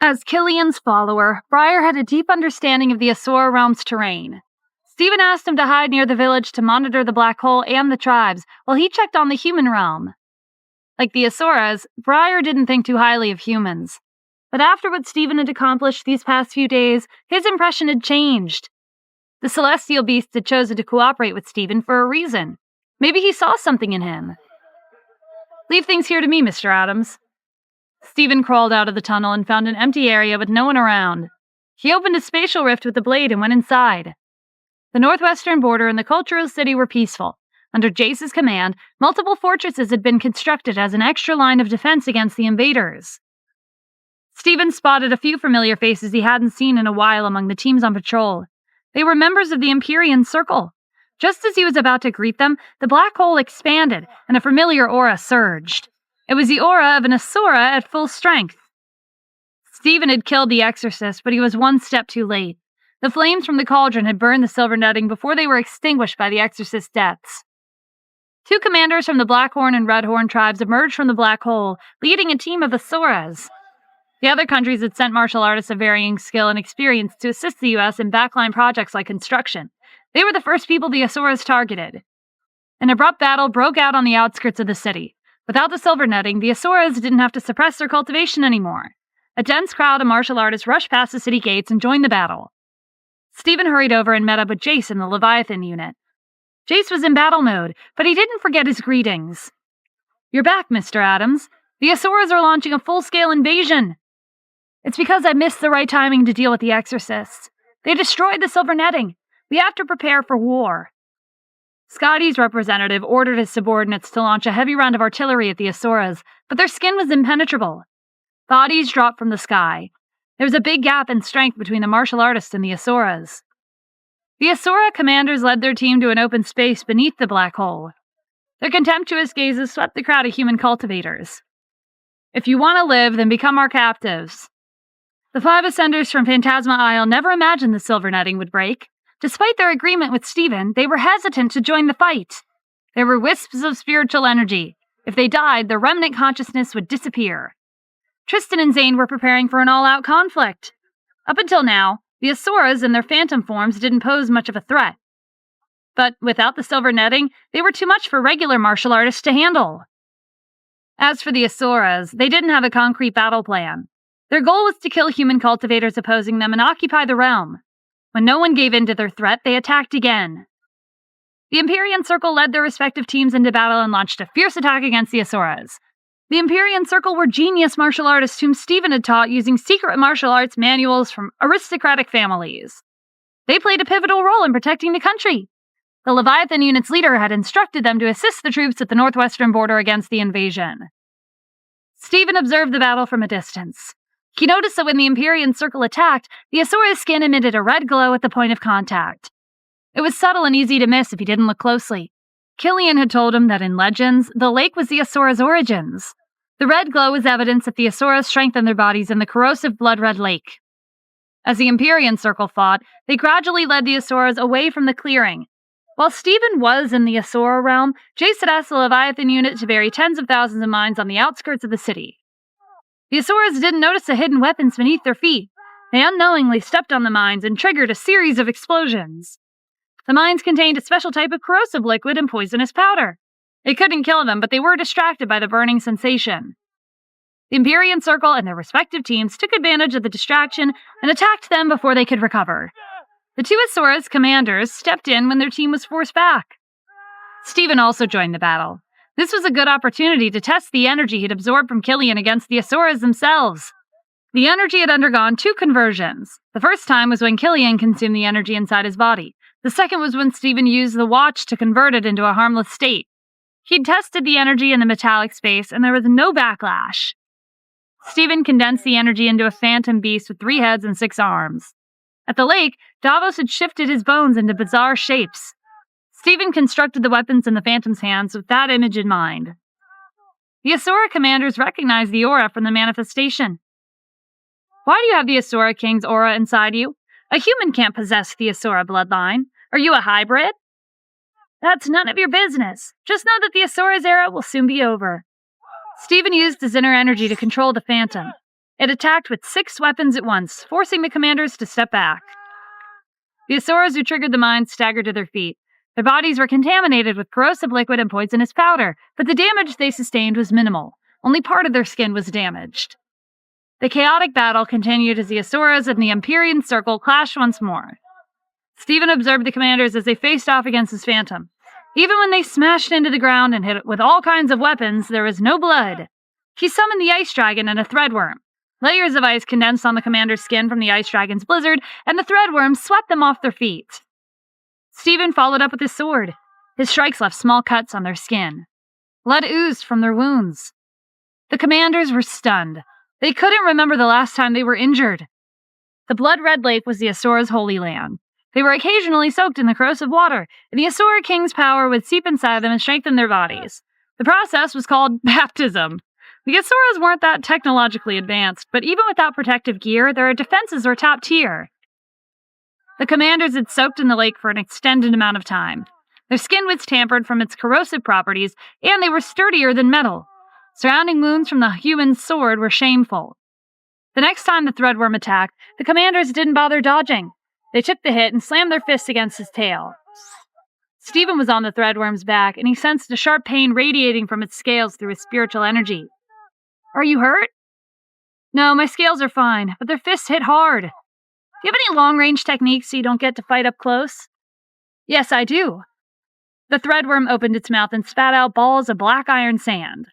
As Killian's follower, Briar had a deep understanding of the Asura realm's terrain. Stephen asked him to hide near the village to monitor the black hole and the tribes, while he checked on the human realm. Like the Asuras, Briar didn't think too highly of humans. But after what Stephen had accomplished these past few days, his impression had changed. The celestial beast had chosen to cooperate with Stephen for a reason. Maybe he saw something in him. "Leave things here to me, Mr. Adams." Stephen crawled out of the tunnel and found an empty area with no one around. He opened a spatial rift with the blade and went inside. The northwestern border and the cultural city were peaceful. Under Jace's command, multiple fortresses had been constructed as an extra line of defense against the invaders. Stephen spotted a few familiar faces he hadn't seen in a while among the teams on patrol. They were members of the Empyrean Circle. Just as he was about to greet them, the black hole expanded, and a familiar aura surged. It was the aura of an Asura at full strength. Stephen had killed the exorcist, but he was one step too late. The flames from the cauldron had burned the silver netting before they were extinguished by the exorcist's deaths. Two commanders from the Blackhorn and Redhorn tribes emerged from the black hole, leading a team of Asuras. The other countries had sent martial artists of varying skill and experience to assist the U.S. in backline projects like construction. They were the first people the Asuras targeted. An abrupt battle broke out on the outskirts of the city. Without the silver netting, the Asuras didn't have to suppress their cultivation anymore. A dense crowd of martial artists rushed past the city gates and joined the battle. Stephen hurried over and met up with Jace in the Leviathan unit. Jace was in battle mode, but he didn't forget his greetings. "You're back, Mr. Adams. The Asuras are launching a full-scale invasion." "It's because I missed the right timing to deal with the exorcists. They destroyed the silver netting. We have to prepare for war." Scotty's representative ordered his subordinates to launch a heavy round of artillery at the Asuras, but their skin was impenetrable. Bodies dropped from the sky. There was a big gap in strength between the martial artists and the Asuras. The Asura commanders led their team to an open space beneath the black hole. Their contemptuous gazes swept the crowd of human cultivators. "If you want to live, then become our captives." The five ascenders from Phantasma Isle never imagined the silver netting would break. Despite their agreement with Stephen, they were hesitant to join the fight. There were wisps of spiritual energy. If they died, their remnant consciousness would disappear. Tristan and Zane were preparing for an all-out conflict. Up until now, the Asuras in their phantom forms didn't pose much of a threat. But without the silver netting, they were too much for regular martial artists to handle. As for the Asuras, they didn't have a concrete battle plan. Their goal was to kill human cultivators opposing them and occupy the realm. When no one gave in to their threat, they attacked again. The Empyrean Circle led their respective teams into battle and launched a fierce attack against the Asuras. The Empyrean Circle were genius martial artists whom Stephen had taught using secret martial arts manuals from aristocratic families. They played a pivotal role in protecting the country. The Leviathan unit's leader had instructed them to assist the troops at the northwestern border against the invasion. Stephen observed the battle from a distance. He noticed that when the Empyrean Circle attacked, the Asura's skin emitted a red glow at the point of contact. It was subtle and easy to miss if he didn't look closely. Killian had told him that in Legends, the lake was the Asura's origins. The red glow was evidence that the Asuras strengthened their bodies in the corrosive blood-red lake. As the Empyrean Circle fought, they gradually led the Asuras away from the clearing. While Stephen was in the Asura realm, Jace had asked the Leviathan unit to bury tens of thousands of mines on the outskirts of the city. The Asuras didn't notice the hidden weapons beneath their feet. They unknowingly stepped on the mines and triggered a series of explosions. The mines contained a special type of corrosive liquid and poisonous powder. It couldn't kill them, but they were distracted by the burning sensation. The Empyrean Circle and their respective teams took advantage of the distraction and attacked them before they could recover. The two Asura's commanders stepped in when their team was forced back. Stephen also joined the battle. This was a good opportunity to test the energy he'd absorbed from Killian against the Asuras themselves. The energy had undergone two conversions. The first time was when Killian consumed the energy inside his body. The second was when Stephen used the watch to convert it into a harmless state. He'd tested the energy in the metallic space, and there was no backlash. Stephen condensed the energy into a phantom beast with 3 heads and 6 arms. At the lake, Davos had shifted his bones into bizarre shapes. Stephen constructed the weapons in the Phantom's hands with that image in mind. The Asura commanders recognized the aura from the manifestation. "Why do you have the Asura King's aura inside you? A human can't possess the Asura bloodline. Are you a hybrid?" "That's none of your business. Just know that the Asura's era will soon be over." Stephen used his inner energy to control the Phantom. It attacked with 6 weapons at once, forcing the commanders to step back. The Asuras who triggered the mine staggered to their feet. Their bodies were contaminated with corrosive liquid and poisonous powder, but the damage they sustained was minimal. Only part of their skin was damaged. The chaotic battle continued as the Asuras and the Empyrean Circle clashed once more. Stephen observed the commanders as they faced off against his phantom. Even when they smashed into the ground and hit it with all kinds of weapons, there was no blood. He summoned the ice dragon and a threadworm. Layers of ice condensed on the commander's skin from the ice dragon's blizzard, and the threadworm swept them off their feet. Stephen followed up with his sword. His strikes left small cuts on their skin. Blood oozed from their wounds. The commanders were stunned. They couldn't remember the last time they were injured. The blood-red lake was the Asura's holy land. They were occasionally soaked in the corrosive water, and the Asura king's power would seep inside them and strengthen their bodies. The process was called baptism. The Asuras weren't that technologically advanced, but even without protective gear, their defenses were top tier. The commanders had soaked in the lake for an extended amount of time. Their skin was tampered from its corrosive properties, and they were sturdier than metal. Surrounding wounds from the human sword were shameful. The next time the threadworm attacked, the commanders didn't bother dodging. They took the hit and slammed their fists against his tail. Stephen was on the threadworm's back, and he sensed a sharp pain radiating from its scales through his spiritual energy. "Are you hurt?" "No, my scales are fine, but their fists hit hard." "Do you have any long-range techniques so you don't get to fight up close?" "Yes, I do." The threadworm opened its mouth and spat out balls of black iron sand.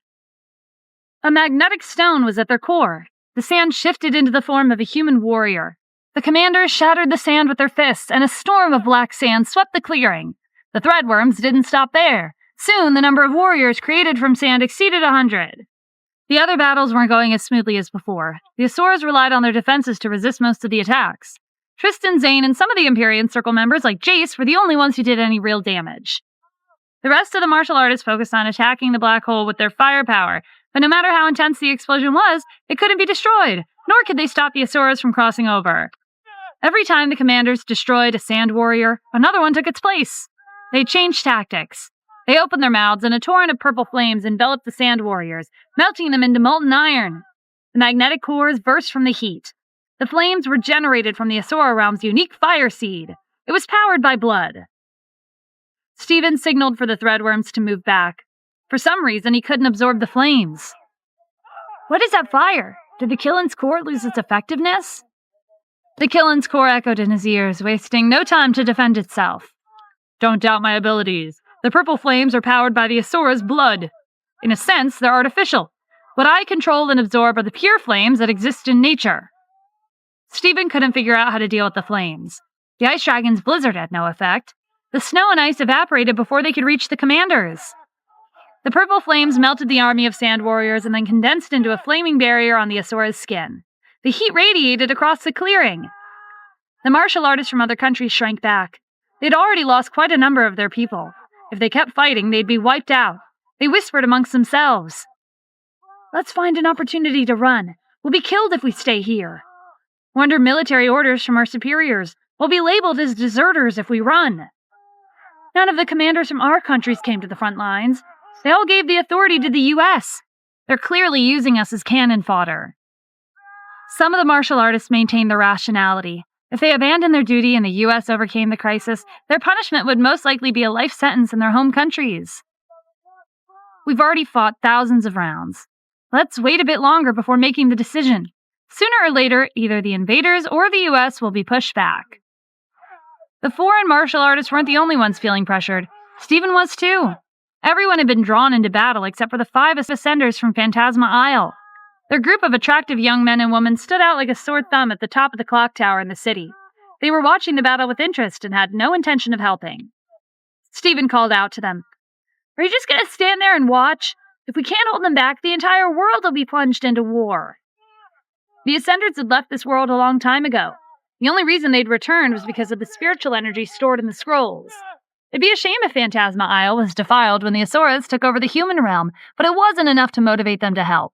A magnetic stone was at their core. The sand shifted into the form of a human warrior. The commanders shattered the sand with their fists, and a storm of black sand swept the clearing. The threadworms didn't stop there. Soon, the number of warriors created from sand exceeded 100. The other battles weren't going as smoothly as before. The Asuras relied on their defenses to resist most of the attacks. Tristan, Zane, and some of the Empyrean Circle members, like Jace, were the only ones who did any real damage. The rest of the martial artists focused on attacking the black hole with their firepower, but no matter how intense the explosion was, it couldn't be destroyed, nor could they stop the Asuras from crossing over. Every time the commanders destroyed a sand warrior, another one took its place. They changed tactics. They opened their mouths, and a torrent of purple flames enveloped the sand warriors, melting them into molten iron. The magnetic cores burst from the heat. The flames were generated from the Asura realm's unique fire seed. It was powered by blood. Stephen signaled for the threadworms to move back. For some reason, he couldn't absorb the flames. "What is that fire? Did the Killen's core lose its effectiveness?" The Killen's core echoed in his ears, wasting no time to defend itself. "Don't doubt my abilities. The purple flames are powered by the Asura's blood. In a sense, they're artificial. What I control and absorb are the pure flames that exist in nature." Stephen couldn't figure out how to deal with the flames. The ice dragon's blizzard had no effect. The snow and ice evaporated before they could reach the commanders. The purple flames melted the army of sand warriors and then condensed into a flaming barrier on the Asura's skin. The heat radiated across the clearing. The martial artists from other countries shrank back. They'd already lost quite a number of their people. If they kept fighting, they'd be wiped out. They whispered amongst themselves. "Let's find an opportunity to run. We'll be killed if we stay here. We're under military orders from our superiors. We'll be labeled as deserters if we run." None of the commanders from our countries came to the front lines. They all gave the authority to the U.S. They're clearly using us as cannon fodder. Some of the martial artists maintained their rationality. If they abandoned their duty and the U.S. overcame the crisis, their punishment would most likely be a life sentence in their home countries. "We've already fought thousands of rounds. Let's wait a bit longer before making the decision. Sooner or later, either the invaders or the U.S. will be pushed back." The foreign martial artists weren't the only ones feeling pressured. Stephen was too. Everyone had been drawn into battle except for the 5 ascenders from Phantasma Isle. Their group of attractive young men and women stood out like a sore thumb at the top of the clock tower in the city. They were watching the battle with interest and had no intention of helping. Stephen called out to them. "Are you just going to stand there and watch? If we can't hold them back, the entire world will be plunged into war." The Ascenders had left this world a long time ago. The only reason they'd returned was because of the spiritual energy stored in the scrolls. It'd be a shame if Phantasma Isle was defiled when the Asuras took over the human realm, but it wasn't enough to motivate them to help.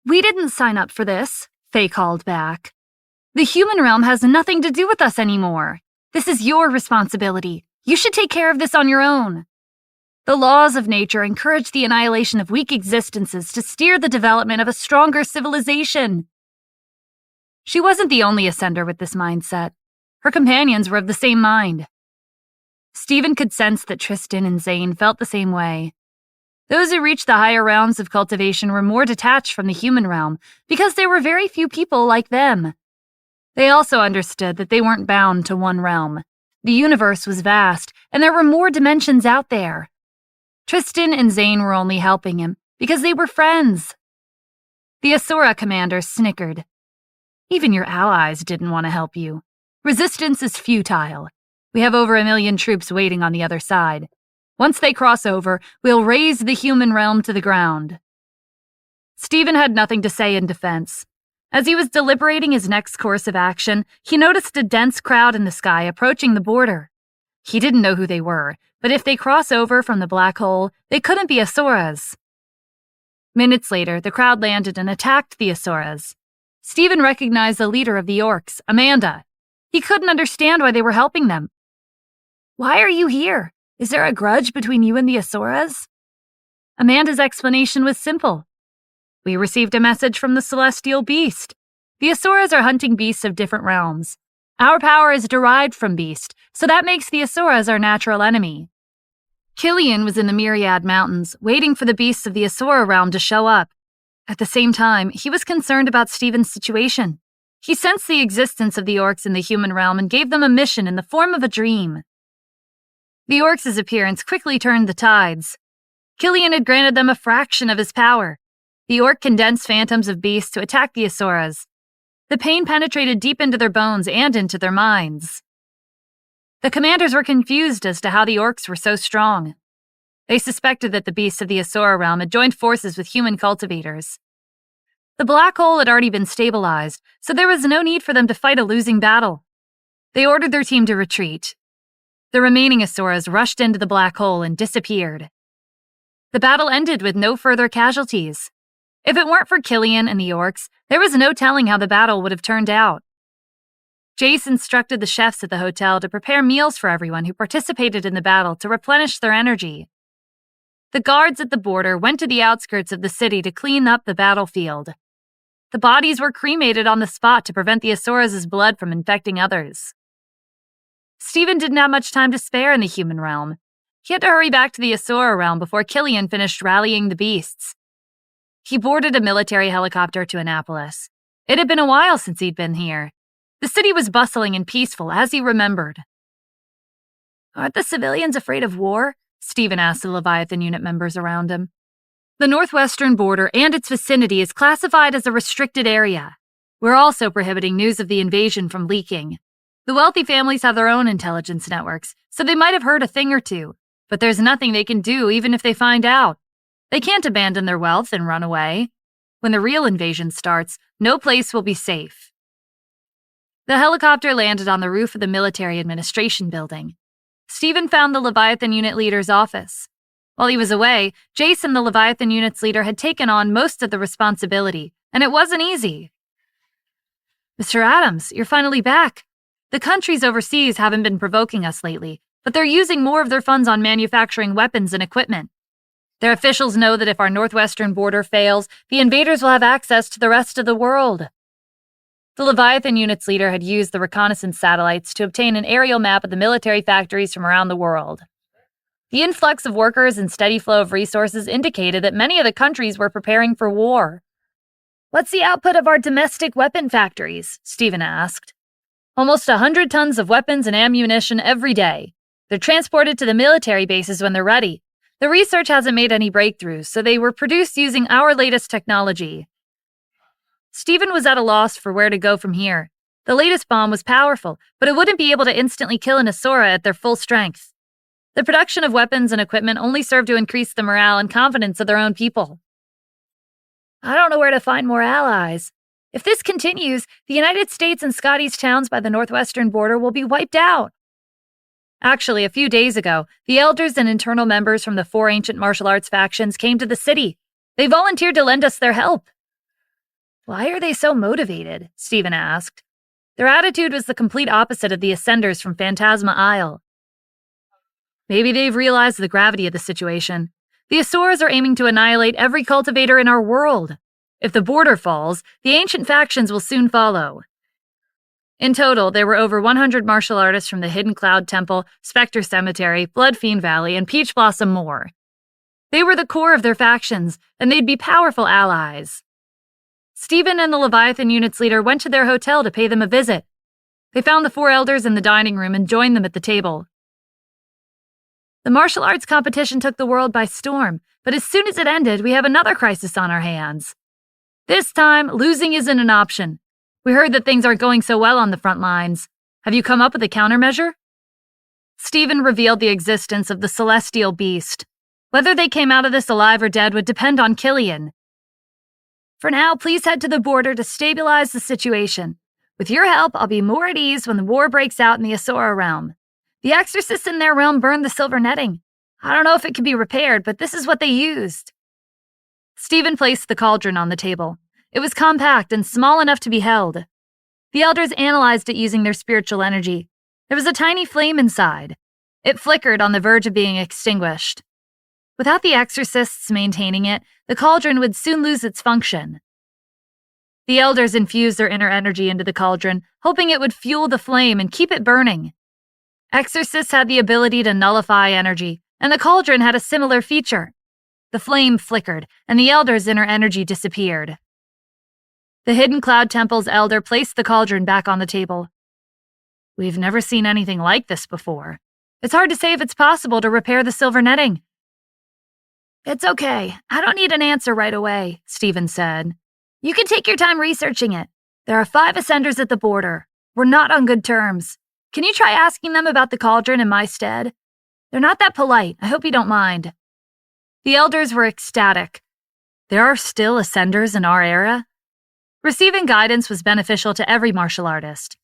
"We didn't sign up for this," Faye called back. "The human realm has nothing to do with us anymore. This is your responsibility. You should take care of this on your own. The laws of nature encourage the annihilation of weak existences to steer the development of a stronger civilization. She wasn't the only ascender with this mindset. Her companions were of the same mind. Stephen could sense that Tristan and Zane felt the same way. Those who reached the higher realms of cultivation were more detached from the human realm because there were very few people like them. They also understood that they weren't bound to one realm. The universe was vast, and there were more dimensions out there. Tristan and Zane were only helping him because they were friends. The Asura commander snickered. Even your allies didn't want to help you. Resistance is futile. We have over 1 million troops waiting on the other side. Once they cross over, we'll raze the human realm to the ground. Stephen had nothing to say in defense. As he was deliberating his next course of action, he noticed a dense crowd in the sky approaching the border. He didn't know who they were, but if they cross over from the black hole, they couldn't be Asuras. Minutes later, the crowd landed and attacked the Asuras. Stephen recognized the leader of the orcs, Amanda. He couldn't understand why they were helping them. Why are you here? Is there a grudge between you and the Asuras? Amanda's explanation was simple. We received a message from the celestial beast. The Asuras are hunting beasts of different realms. Our power is derived from beast, so that makes the Asuras our natural enemy. Killian was in the Myriad Mountains, waiting for the beasts of the Asura realm to show up. At the same time, he was concerned about Stephen's situation. He sensed the existence of the orcs in the human realm and gave them a mission in the form of a dream. The orcs' appearance quickly turned the tides. Killian had granted them a fraction of his power. The orc condensed phantoms of beasts to attack the Asuras. The pain penetrated deep into their bones and into their minds. The commanders were confused as to how the orcs were so strong. They suspected that the beasts of the Asura realm had joined forces with human cultivators. The black hole had already been stabilized, so there was no need for them to fight a losing battle. They ordered their team to retreat. The remaining Asuras rushed into the black hole and disappeared. The battle ended with no further casualties. If it weren't for Killian and the orcs, there was no telling how the battle would have turned out. Jace instructed the chefs at the hotel to prepare meals for everyone who participated in the battle to replenish their energy. The guards at the border went to the outskirts of the city to clean up the battlefield. The bodies were cremated on the spot to prevent the Asuras' blood from infecting others. Stephen didn't have much time to spare in the human realm. He had to hurry back to the Asura realm before Killian finished rallying the beasts. He boarded a military helicopter to Annapolis. It had been a while since he'd been here. The city was bustling and peaceful, as he remembered. Aren't the civilians afraid of war? Stephen asked the Leviathan unit members around him. The northwestern border and its vicinity is classified as a restricted area. We're also prohibiting news of the invasion from leaking. The wealthy families have their own intelligence networks, so they might have heard a thing or two, but there's nothing they can do even if they find out. They can't abandon their wealth and run away. When the real invasion starts, no place will be safe. The helicopter landed on the roof of the military administration building. Stephen found the Leviathan unit leader's office. While he was away, Jason, the Leviathan unit's leader, had taken on most of the responsibility, and it wasn't easy. Mr. Adams, you're finally back. The countries overseas haven't been provoking us lately, but they're using more of their funds on manufacturing weapons and equipment. Their officials know that if our northwestern border fails, the invaders will have access to the rest of the world. The Leviathan unit's leader had used the reconnaissance satellites to obtain an aerial map of the military factories from around the world. The influx of workers and steady flow of resources indicated that many of the countries were preparing for war. What's the output of our domestic weapon factories? Stephen asked. Almost 100 tons of weapons and ammunition every day. They're transported to the military bases when they're ready. The research hasn't made any breakthroughs, so they were produced using our latest technology. Stephen was at a loss for where to go from here. The latest bomb was powerful, but it wouldn't be able to instantly kill an Asura at their full strength. The production of weapons and equipment only served to increase the morale and confidence of their own people. I don't know where to find more allies. If this continues, the United States and Scotty's towns by the northwestern border will be wiped out. Actually, a few days ago, the elders and internal members from the 4 ancient martial arts factions came to the city. They volunteered to lend us their help. Why are they so motivated? Stephen asked. Their attitude was the complete opposite of the Ascenders from Phantasma Isle. Maybe they've realized the gravity of the situation. The Asuras are aiming to annihilate every cultivator in our world. If the border falls, the ancient factions will soon follow. In total, there were over 100 martial artists from the Hidden Cloud Temple, Spectre Cemetery, Bloodfiend Valley, and Peach Blossom Moor. They were the core of their factions, and they'd be powerful allies. Stephen and the Leviathan unit's leader went to their hotel to pay them a visit. They found the 4 elders in the dining room and joined them at the table. The martial arts competition took the world by storm, but as soon as it ended, we have another crisis on our hands. This time, losing isn't an option. We heard that things aren't going so well on the front lines. Have you come up with a countermeasure? Stephen revealed the existence of the Celestial Beast. Whether they came out of this alive or dead would depend on Killian. For now, please head to the border to stabilize the situation. With your help, I'll be more at ease when the war breaks out in the Asura realm. The exorcists in their realm burned the silver netting. I don't know if it can be repaired, but this is what they used. Stephen placed the cauldron on the table. It was compact and small enough to be held. The elders analyzed it using their spiritual energy. There was a tiny flame inside. It flickered on the verge of being extinguished. Without the exorcists maintaining it, the cauldron would soon lose its function. The elders infused their inner energy into the cauldron, hoping it would fuel the flame and keep it burning. Exorcists had the ability to nullify energy, and the cauldron had a similar feature. The flame flickered, and the elders' inner energy disappeared. The Hidden Cloud Temple's elder placed the cauldron back on the table. We've never seen anything like this before. It's hard to say if it's possible to repair the silver netting. It's okay. I don't need an answer right away, Stephen said. You can take your time researching it. There are 5 Ascenders at the border. We're not on good terms. Can you try asking them about the cauldron in my stead? They're not that polite. I hope you don't mind. The elders were ecstatic. There are still Ascenders in our era? Receiving guidance was beneficial to every martial artist.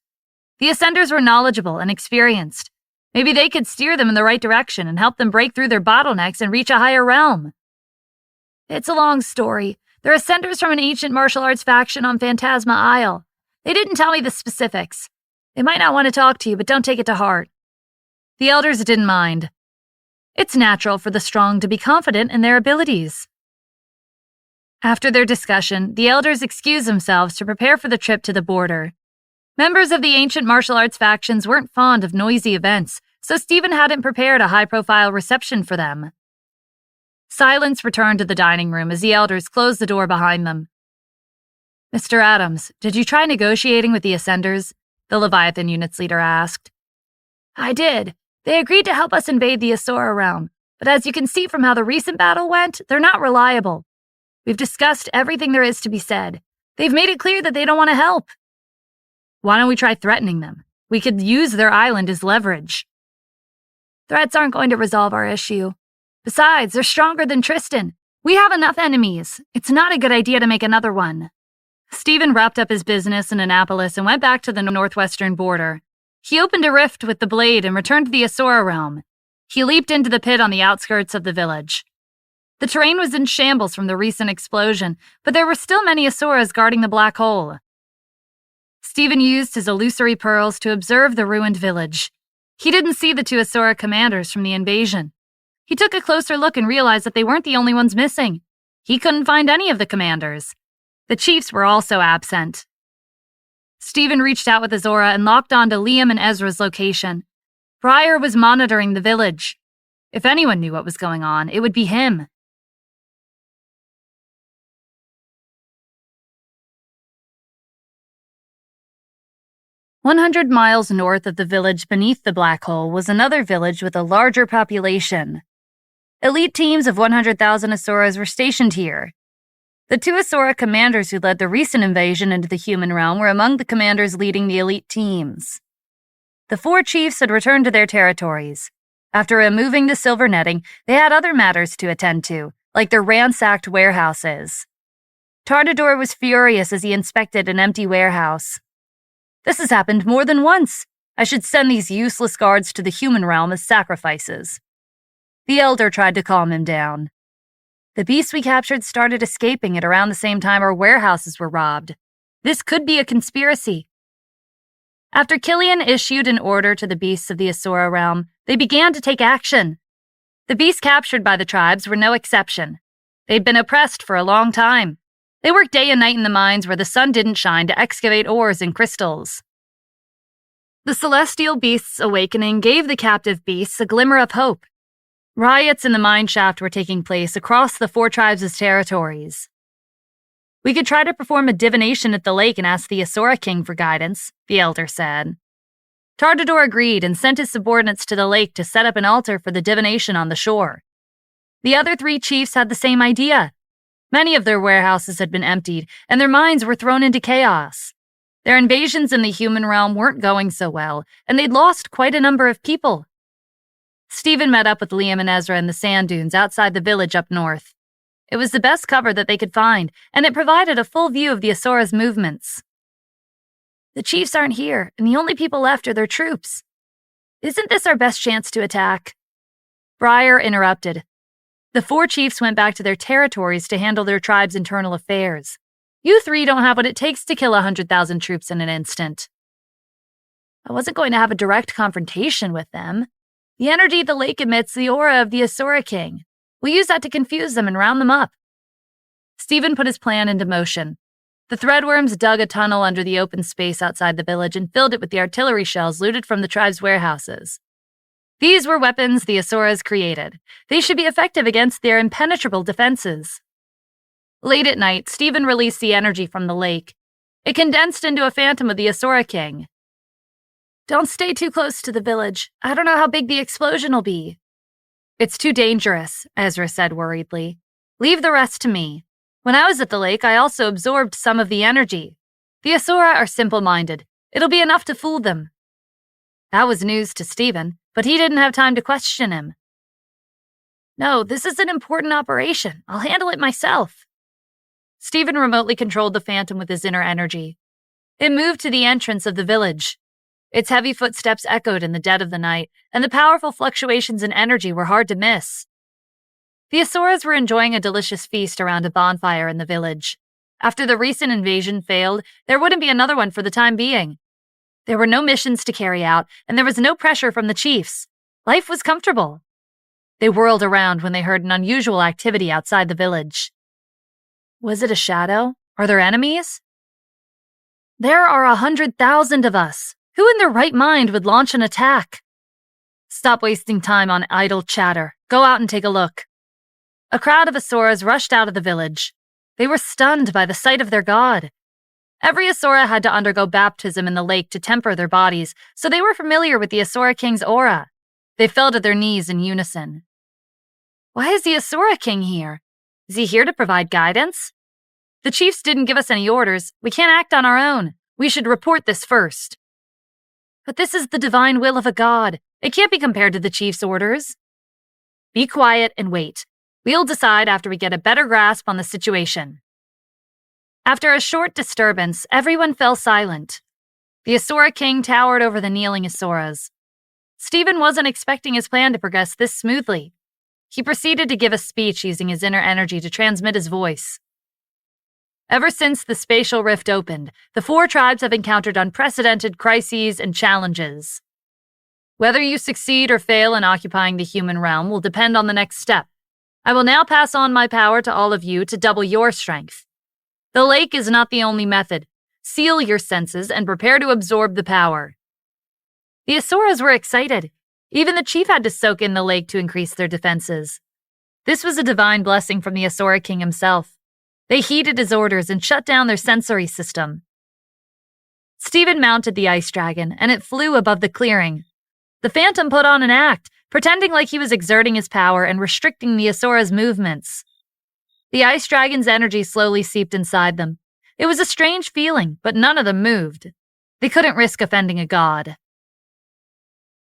The Ascenders were knowledgeable and experienced. Maybe they could steer them in the right direction and help them break through their bottlenecks and reach a higher realm. It's a long story. They're Ascenders from an ancient martial arts faction on Phantasma Isle. They didn't tell me the specifics. They might not want to talk to you, but don't take it to heart. The elders didn't mind. It's natural for the strong to be confident in their abilities. After their discussion, the elders excused themselves to prepare for the trip to the border. Members of the ancient martial arts factions weren't fond of noisy events, so Stephen hadn't prepared a high-profile reception for them. Silence returned to the dining room as the elders closed the door behind them. Mr. Adams, did you try negotiating with the Ascenders? The Leviathan unit's leader asked. I did. They agreed to help us invade the Asura realm, but as you can see from how the recent battle went, they're not reliable. We've discussed everything there is to be said. They've made it clear that they don't want to help. Why don't we try threatening them? We could use their island as leverage. Threats aren't going to resolve our issue. Besides, they're stronger than Tristan. We have enough enemies. It's not a good idea to make another one. Stephen wrapped up his business in Annapolis and went back to the northwestern border. He opened a rift with the blade and returned to the Asura realm. He leaped into the pit on the outskirts of the village. The terrain was in shambles from the recent explosion, but there were still many Asuras guarding the black hole. Stephen used his illusory pearls to observe the ruined village. He didn't see the 2 Asura commanders from the invasion. He took a closer look and realized that they weren't the only ones missing. He couldn't find any of the commanders. The chiefs were also absent. Stephen reached out with his aura and locked onto Liam and Ezra's location. Briar was monitoring the village. If anyone knew what was going on, it would be him. "100 miles north of the village beneath the black hole was another village with a larger population. Elite teams of 100,000 Asuras were stationed here. The 2 Asura commanders who led the recent invasion into the human realm were among the commanders leading the elite teams. The 4 chiefs had returned to their territories. After removing the silver netting, they had other matters to attend to, like their ransacked warehouses. Tardador was furious as he inspected an empty warehouse. This has happened more than once. I should send these useless guards to the human realm as sacrifices. The elder tried to calm him down. The beasts we captured started escaping at around the same time our warehouses were robbed. This could be a conspiracy. After Killian issued an order to the beasts of the Asura realm, they began to take action. The beasts captured by the tribes were no exception. They'd been oppressed for a long time. They worked day and night in the mines where the sun didn't shine to excavate ores and crystals. The celestial beasts' awakening gave the captive beasts a glimmer of hope. Riots in the mine shaft were taking place across the 4 tribes' territories. "We could try to perform a divination at the lake and ask the Asura king for guidance," the elder said. Tardador agreed and sent his subordinates to the lake to set up an altar for the divination on the shore. The other 3 chiefs had the same idea. Many of their warehouses had been emptied, and their minds were thrown into chaos. Their invasions in the human realm weren't going so well, and they'd lost quite a number of people. Stephen met up with Liam and Ezra in the sand dunes outside the village up north. It was the best cover that they could find, and it provided a full view of the Asura's movements. "The chiefs aren't here, and the only people left are their troops. Isn't this our best chance to attack?" Briar interrupted. "The 4 chiefs went back to their territories to handle their tribe's internal affairs. You 3 don't have what it takes to kill 100,000 troops in an instant." "I wasn't going to have a direct confrontation with them. The energy the lake emits the aura of the Asura king. We'll use that to confuse them and round them up." Stephen put his plan into motion. The threadworms dug a tunnel under the open space outside the village and filled it with the artillery shells looted from the tribe's warehouses. These were weapons the Asuras created. They should be effective against their impenetrable defenses. Late at night, Stephen released the energy from the lake. It condensed into a phantom of the Asura king. "Don't stay too close to the village. I don't know how big the explosion will be." "It's too dangerous," Ezra said worriedly. "Leave the rest to me. When I was at the lake, I also absorbed some of the energy. The Asura are simple-minded. It'll be enough to fool them." That was news to Stephen, but he didn't have time to question him. "No, this is an important operation. I'll handle it myself." Stephen remotely controlled the phantom with his inner energy. It moved to the entrance of the village. Its heavy footsteps echoed in the dead of the night, and the powerful fluctuations in energy were hard to miss. The Asuras were enjoying a delicious feast around a bonfire in the village. After the recent invasion failed, there wouldn't be another one for the time being. There were no missions to carry out, and there was no pressure from the chiefs. Life was comfortable. They whirled around when they heard an unusual activity outside the village. Was it a shadow? Are there enemies? "There are 100,000 of us. Who in their right mind would launch an attack?" "Stop wasting time on idle chatter. Go out and take a look." A crowd of Asuras rushed out of the village. They were stunned by the sight of their god. Every Asura had to undergo baptism in the lake to temper their bodies, so they were familiar with the Asura king's aura. They fell to their knees in unison. "Why is the Asura king here? Is he here to provide guidance?" "The chiefs didn't give us any orders. We can't act on our own. We should report this first." "But this is the divine will of a god. It can't be compared to the chief's orders." "Be quiet and wait. We'll decide after we get a better grasp on the situation." After a short disturbance, everyone fell silent. The Asura king towered over the kneeling Asuras. Stephen wasn't expecting his plan to progress this smoothly. He proceeded to give a speech using his inner energy to transmit his voice. "Ever since the spatial rift opened, the 4 tribes have encountered unprecedented crises and challenges. Whether you succeed or fail in occupying the human realm will depend on the next step. I will now pass on my power to all of you to double your strength. The lake is not the only method. Seal your senses and prepare to absorb the power." The Asuras were excited. Even the chief had to soak in the lake to increase their defenses. This was a divine blessing from the Asura king himself. They heeded his orders and shut down their sensory system. Stephen mounted the ice dragon, and it flew above the clearing. The phantom put on an act, pretending like he was exerting his power and restricting the Asura's movements. The ice dragon's energy slowly seeped inside them. It was a strange feeling, but none of them moved. They couldn't risk offending a god.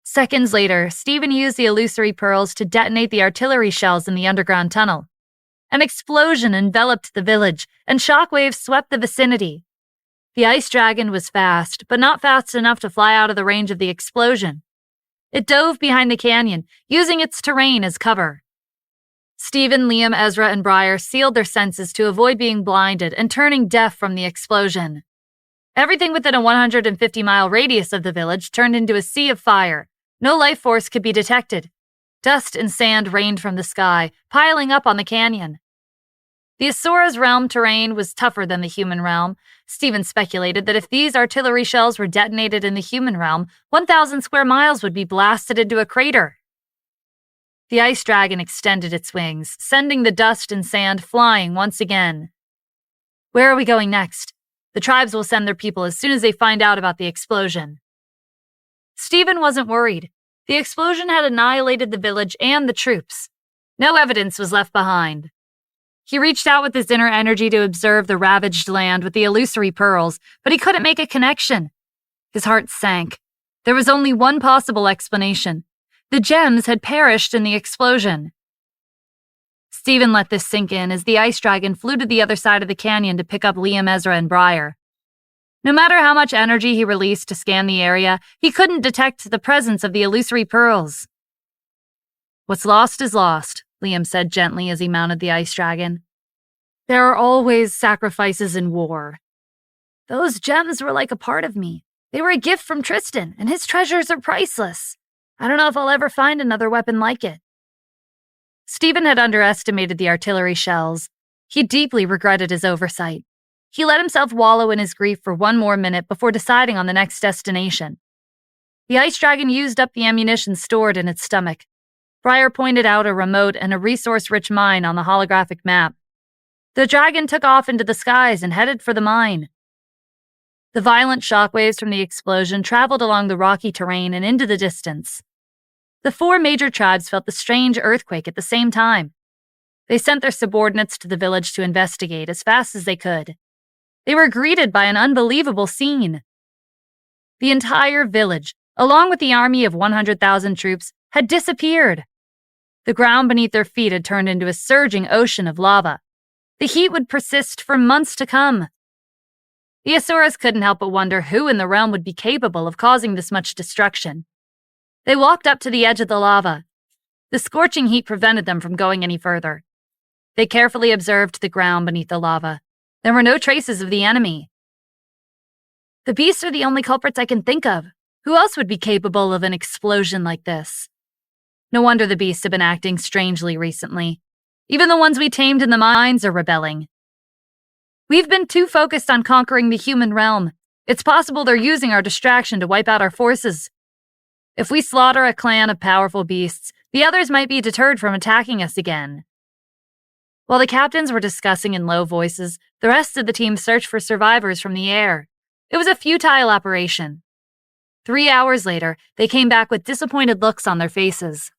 Seconds later, Stephen used the illusory pearls to detonate the artillery shells in the underground tunnel. An explosion enveloped the village, and shockwaves swept the vicinity. The ice dragon was fast, but not fast enough to fly out of the range of the explosion. It dove behind the canyon, using its terrain as cover. Stephen, Liam, Ezra, and Briar sealed their senses to avoid being blinded and turning deaf from the explosion. Everything within a 150-mile radius of the village turned into a sea of fire. No life force could be detected. Dust and sand rained from the sky, piling up on the canyon. The Asora's realm terrain was tougher than the human realm. Stephen speculated that if these artillery shells were detonated in the human realm, 1,000 square miles would be blasted into a crater. The ice dragon extended its wings, sending the dust and sand flying once again. Where are we going next? The tribes will send their people as soon as they find out about the explosion. Stephen wasn't worried. The explosion had annihilated the village and the troops. No evidence was left behind. He reached out with his inner energy to observe the ravaged land with the illusory pearls, but he couldn't make a connection. His heart sank. There was only one possible explanation. The gems had perished in the explosion. Stephen let this sink in as the ice dragon flew to the other side of the canyon to pick up Liam, Ezra, and Briar. No matter how much energy he released to scan the area, he couldn't detect the presence of the illusory pearls. "What's lost is lost," Liam said gently as he mounted the ice dragon. "There are always sacrifices in war. Those gems were like a part of me. They were a gift from Tristan, and his treasures are priceless. I don't know if I'll ever find another weapon like it." Stephen had underestimated the artillery shells. He deeply regretted his oversight. He let himself wallow in his grief for one more minute before deciding on the next destination. The ice dragon used up the ammunition stored in its stomach. Briar pointed out a remote and a resource-rich mine on the holographic map. The dragon took off into the skies and headed for the mine. The violent shockwaves from the explosion traveled along the rocky terrain and into the distance. The 4 major tribes felt the strange earthquake at the same time. They sent their subordinates to the village to investigate as fast as they could. They were greeted by an unbelievable scene. The entire village, along with the army of 100,000 troops, had disappeared. The ground beneath their feet had turned into a surging ocean of lava. The heat would persist for months to come. The Asoras couldn't help but wonder who in the realm would be capable of causing this much destruction. They walked up to the edge of the lava. The scorching heat prevented them from going any further. They carefully observed the ground beneath the lava. There were no traces of the enemy. "The beasts are the only culprits I can think of. Who else would be capable of an explosion like this?" No wonder the beasts have been acting strangely recently. Even the ones we tamed in the mines are rebelling. "We've been too focused on conquering the human realm. It's possible they're using our distraction to wipe out our forces. If we slaughter a clan of powerful beasts, the others might be deterred from attacking us again." While the captains were discussing in low voices, the rest of the team searched for survivors from the air. It was a futile operation. 3 hours later, they came back with disappointed looks on their faces.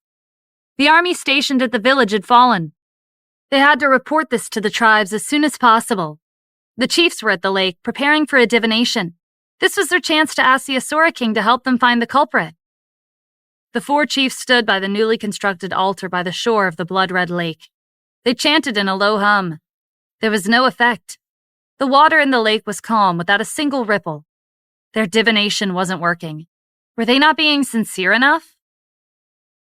The army stationed at the village had fallen. They had to report this to the tribes as soon as possible. The chiefs were at the lake, preparing for a divination. This was their chance to ask the Asura king to help them find the culprit. The 4 chiefs stood by the newly constructed altar by the shore of the blood-red lake. They chanted in a low hum. There was no effect. The water in the lake was calm without a single ripple. Their divination wasn't working. Were they not being sincere enough?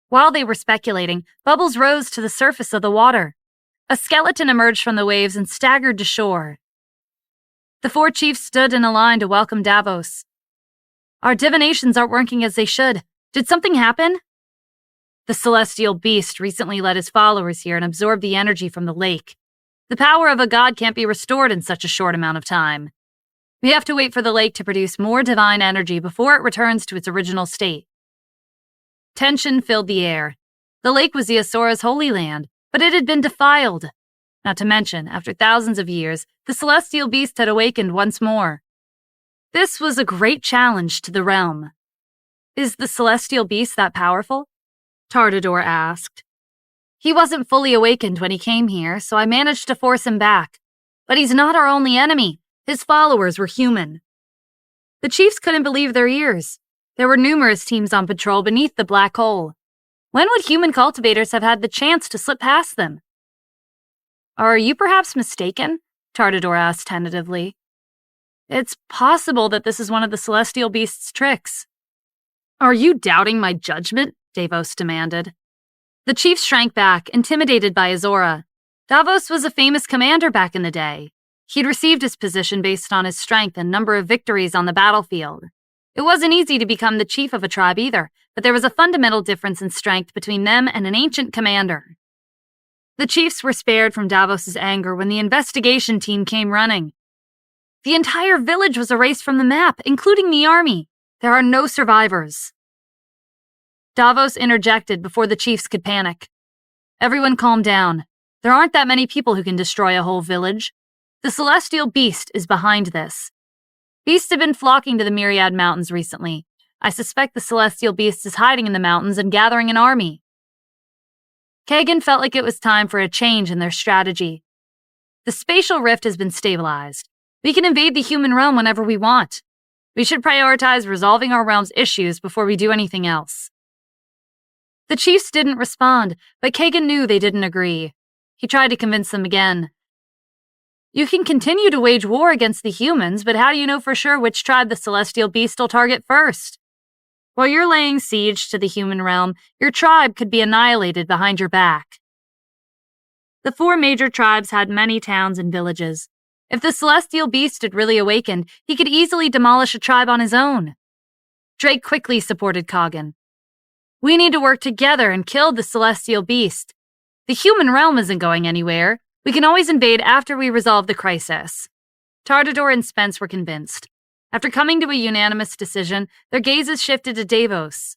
While they were speculating, bubbles rose to the surface of the water. A skeleton emerged from the waves and staggered to shore. The 4 chiefs stood in a line to welcome Davos. "Our divinations aren't working as they should. Did something happen?" "The celestial beast recently led his followers here and absorbed the energy from the lake. The power of a god can't be restored in such a short amount of time. We have to wait for the lake to produce more divine energy before it returns to its original state." Tension filled the air. The lake was the Asora's holy land, but it had been defiled. Not to mention, after thousands of years, the celestial beast had awakened once more. This was a great challenge to the realm. "Is the celestial beast that powerful?" Tartador asked. "He wasn't fully awakened when he came here, so I managed to force him back. But he's not our only enemy. His followers were human." The chiefs couldn't believe their ears. There were numerous teams on patrol beneath the black hole. When would human cultivators have had the chance to slip past them? "Are you perhaps mistaken?" Tartador asked tentatively. "It's possible that this is one of the celestial beast's tricks." "Are you doubting my judgment?" Davos demanded. The chief shrank back, intimidated by his aura. Davos was a famous commander back in the day. He'd received his position based on his strength and number of victories on the battlefield. It wasn't easy to become the chief of a tribe either, but there was a fundamental difference in strength between them and an ancient commander. The chiefs were spared from Davos's anger when the investigation team came running. The entire village was erased from the map, including the army. There are no survivors. Davos interjected before the chiefs could panic. Everyone calm down. There aren't that many people who can destroy a whole village. The celestial beast is behind this. Beasts have been flocking to the Myriad Mountains recently. I suspect the celestial beast is hiding in the mountains and gathering an army. Kagan felt like it was time for a change in their strategy. The spatial rift has been stabilized. We can invade the human realm whenever we want. We should prioritize resolving our realm's issues before we do anything else. The chiefs didn't respond, but Kagan knew they didn't agree. He tried to convince them again. You can continue to wage war against the humans, but how do you know for sure which tribe the celestial beast will target first? While you're laying siege to the human realm, your tribe could be annihilated behind your back. The 4 major tribes had many towns and villages. If the celestial beast had really awakened, he could easily demolish a tribe on his own. Drake quickly supported Kagan. We need to work together and kill the celestial beast. The human realm isn't going anywhere. We can always invade after we resolve the crisis. Tardador and Spence were convinced. After coming to a unanimous decision, their gazes shifted to Davos.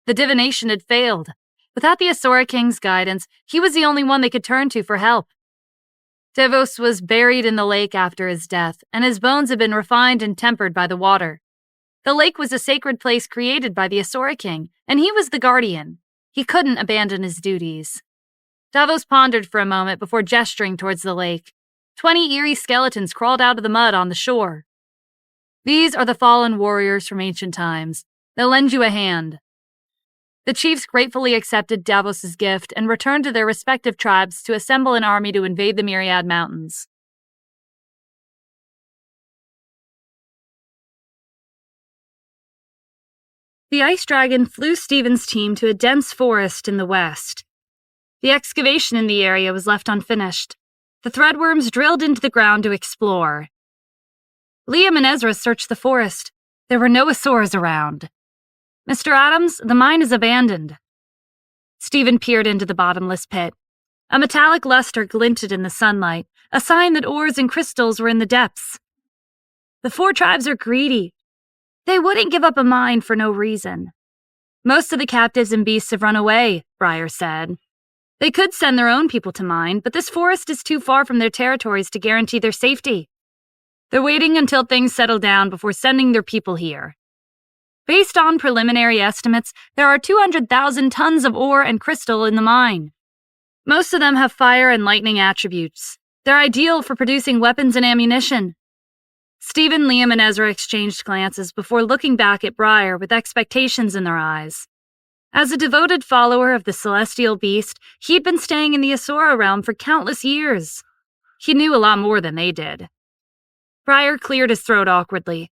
The divination had failed. Without the Asura King's guidance, he was the only one they could turn to for help. Davos was buried in the lake after his death, and his bones had been refined and tempered by the water. The lake was a sacred place created by the Asura King, and he was the guardian. He couldn't abandon his duties. Davos pondered for a moment before gesturing towards the lake. 20 eerie skeletons crawled out of the mud on the shore. These are the fallen warriors from ancient times. They'll lend you a hand. The chiefs gratefully accepted Davos's gift and returned to their respective tribes to assemble an army to invade the Myriad Mountains. The ice dragon flew Stephen's team to a dense forest in the west. The excavation in the area was left unfinished. The threadworms drilled into the ground to explore. Liam and Ezra searched the forest. There were no Asuras around. Mr. Adams, the mine is abandoned. Stephen peered into the bottomless pit. A metallic luster glinted in the sunlight, a sign that ores and crystals were in the depths. The 4 tribes are greedy. They wouldn't give up a mine for no reason. Most of the captives and beasts have run away, Briar said. They could send their own people to mine, but this forest is too far from their territories to guarantee their safety. They're waiting until things settle down before sending their people here. Based on preliminary estimates, there are 200,000 tons of ore and crystal in the mine. Most of them have fire and lightning attributes. They're ideal for producing weapons and ammunition. Stephen, Liam, and Ezra exchanged glances before looking back at Briar with expectations in their eyes. As a devoted follower of the celestial beast, he'd been staying in the Asura realm for countless years. He knew a lot more than they did. Briar cleared his throat awkwardly.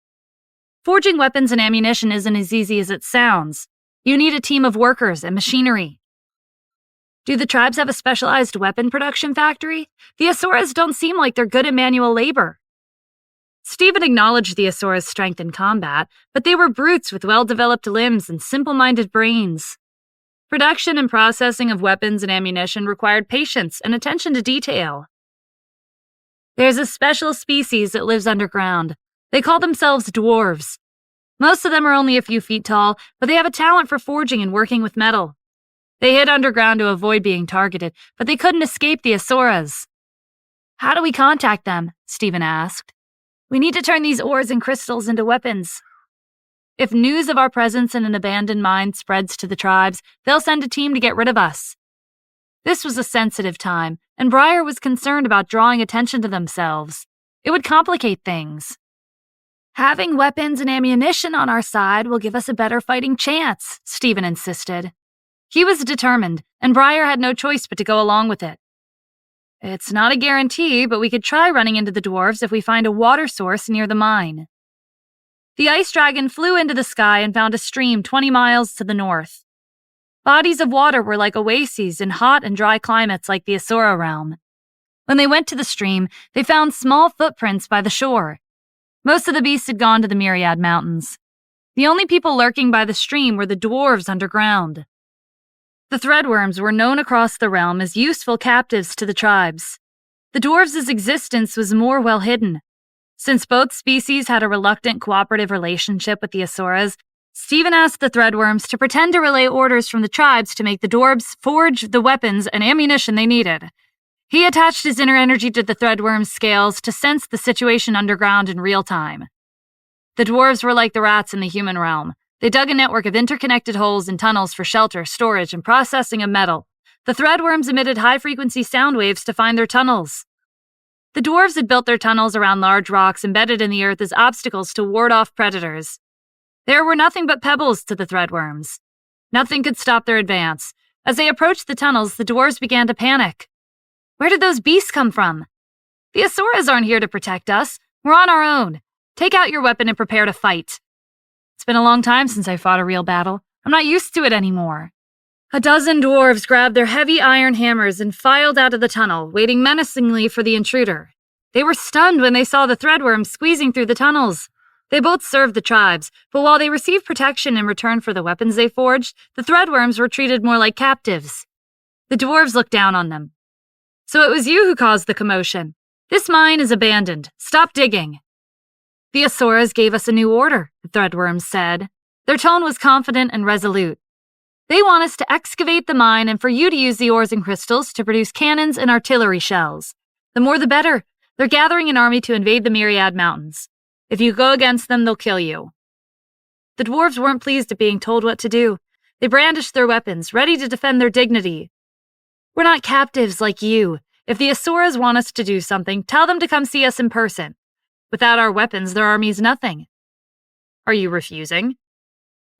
Forging weapons and ammunition isn't as easy as it sounds. You need a team of workers and machinery. Do the tribes have a specialized weapon production factory? The Asuras don't seem like they're good at manual labor. Stephen acknowledged the Asura's strength in combat, but they were brutes with well-developed limbs and simple-minded brains. Production and processing of weapons and ammunition required patience and attention to detail. There's a special species that lives underground. They call themselves dwarves. Most of them are only a few feet tall, but they have a talent for forging and working with metal. They hid underground to avoid being targeted, but they couldn't escape the Asuras. How do we contact them? Stephen asked. We need to turn these ores and crystals into weapons. If news of our presence in an abandoned mine spreads to the tribes, they'll send a team to get rid of us. This was a sensitive time, and Briar was concerned about drawing attention to themselves. It would complicate things. Having weapons and ammunition on our side will give us a better fighting chance, Stephen insisted. He was determined, and Briar had no choice but to go along with it. It's not a guarantee, but we could try running into the dwarves if we find a water source near the mine. The ice dragon flew into the sky and found a stream 20 miles to the north. Bodies of water were like oases in hot and dry climates like the Asura realm. When they went to the stream, they found small footprints by the shore. Most of the beasts had gone to the Myriad Mountains. The only people lurking by the stream were the dwarves underground. The threadworms were known across the realm as useful captives to the tribes. The dwarves' existence was more well hidden. Since both species had a reluctant cooperative relationship with the Asuras, Stephen asked the threadworms to pretend to relay orders from the tribes to make the dwarves forge the weapons and ammunition they needed. He attached his inner energy to the threadworms' scales to sense the situation underground in real time. The dwarves were like the rats in the human realm. They dug a network of interconnected holes and tunnels for shelter, storage, and processing of metal. The threadworms emitted high-frequency sound waves to find their tunnels. The dwarves had built their tunnels around large rocks embedded in the earth as obstacles to ward off predators. There were nothing but pebbles to the threadworms. Nothing could stop their advance. As they approached the tunnels, the dwarves began to panic. Where did those beasts come from? The Asuras aren't here to protect us. We're on our own. Take out your weapon and prepare to fight. It's been a long time since I fought a real battle. I'm not used to it anymore. A dozen dwarves grabbed their heavy iron hammers and filed out of the tunnel, waiting menacingly for the intruder. They were stunned when they saw the threadworms squeezing through the tunnels. They both served the tribes, but while they received protection in return for the weapons they forged, the threadworms were treated more like captives. The dwarves looked down on them. So it was you who caused the commotion. This mine is abandoned. Stop digging. The Asuras gave us a new order, the threadworms said. Their tone was confident and resolute. They want us to excavate the mine and for you to use the ores and crystals to produce cannons and artillery shells. The more the better. They're gathering an army to invade the Myriad Mountains. If you go against them, they'll kill you. The dwarves weren't pleased at being told what to do. They brandished their weapons, ready to defend their dignity. We're not captives like you. If the Asuras want us to do something, tell them to come see us in person. Without our weapons, their army's nothing. Are you refusing?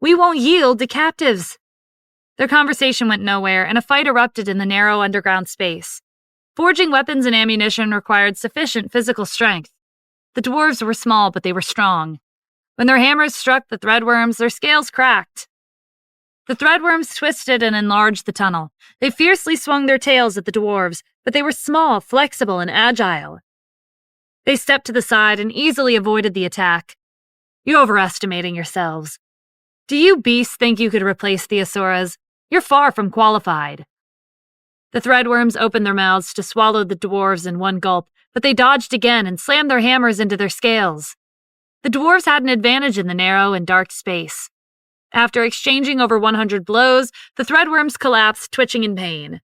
We won't yield to captives. Their conversation went nowhere, and a fight erupted in the narrow underground space. Forging weapons and ammunition required sufficient physical strength. The dwarves were small, but they were strong. When their hammers struck the threadworms, their scales cracked. The threadworms twisted and enlarged the tunnel. They fiercely swung their tails at the dwarves, but they were small, flexible, and agile. They stepped to the side and easily avoided the attack. You're overestimating yourselves. Do you beasts think you could replace the Asuras? You're far from qualified. The threadworms opened their mouths to swallow the dwarves in one gulp, but they dodged again and slammed their hammers into their scales. The dwarves had an advantage in the narrow and dark space. After exchanging over 100 blows, the threadworms collapsed, twitching in pain.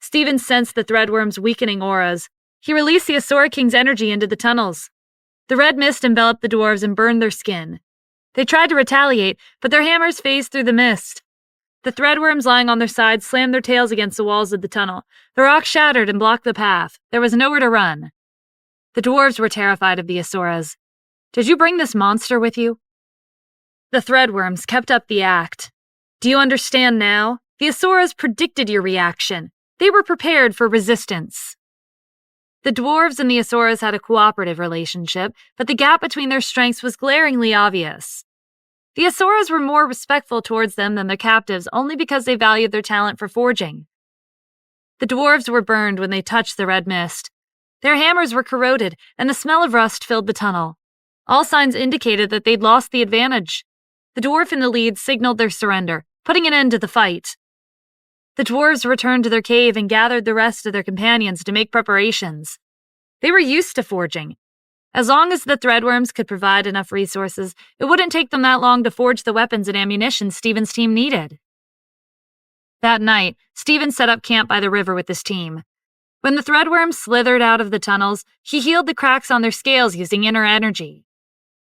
Stephen sensed the threadworms' weakening auras. He released the Asura King's energy into the tunnels. The red mist enveloped the dwarves and burned their skin. They tried to retaliate, but their hammers phased through the mist. The threadworms lying on their sides slammed their tails against the walls of the tunnel. The rocks shattered and blocked the path. There was nowhere to run. The dwarves were terrified of the Asuras. Did you bring this monster with you? The threadworms kept up the act. Do you understand now? The Asuras predicted your reaction. They were prepared for resistance. The dwarves and the Asuras had a cooperative relationship, but the gap between their strengths was glaringly obvious. The Asuras were more respectful towards them than their captives only because they valued their talent for forging. The dwarves were burned when they touched the red mist. Their hammers were corroded, and the smell of rust filled the tunnel. All signs indicated that they'd lost the advantage. The dwarf in the lead signaled their surrender, putting an end to the fight. The dwarves returned to their cave and gathered the rest of their companions to make preparations. They were used to forging. As long as the threadworms could provide enough resources, it wouldn't take them that long to forge the weapons and ammunition Stephen's team needed. That night, Stephen set up camp by the river with his team. When the threadworms slithered out of the tunnels, he healed the cracks on their scales using inner energy.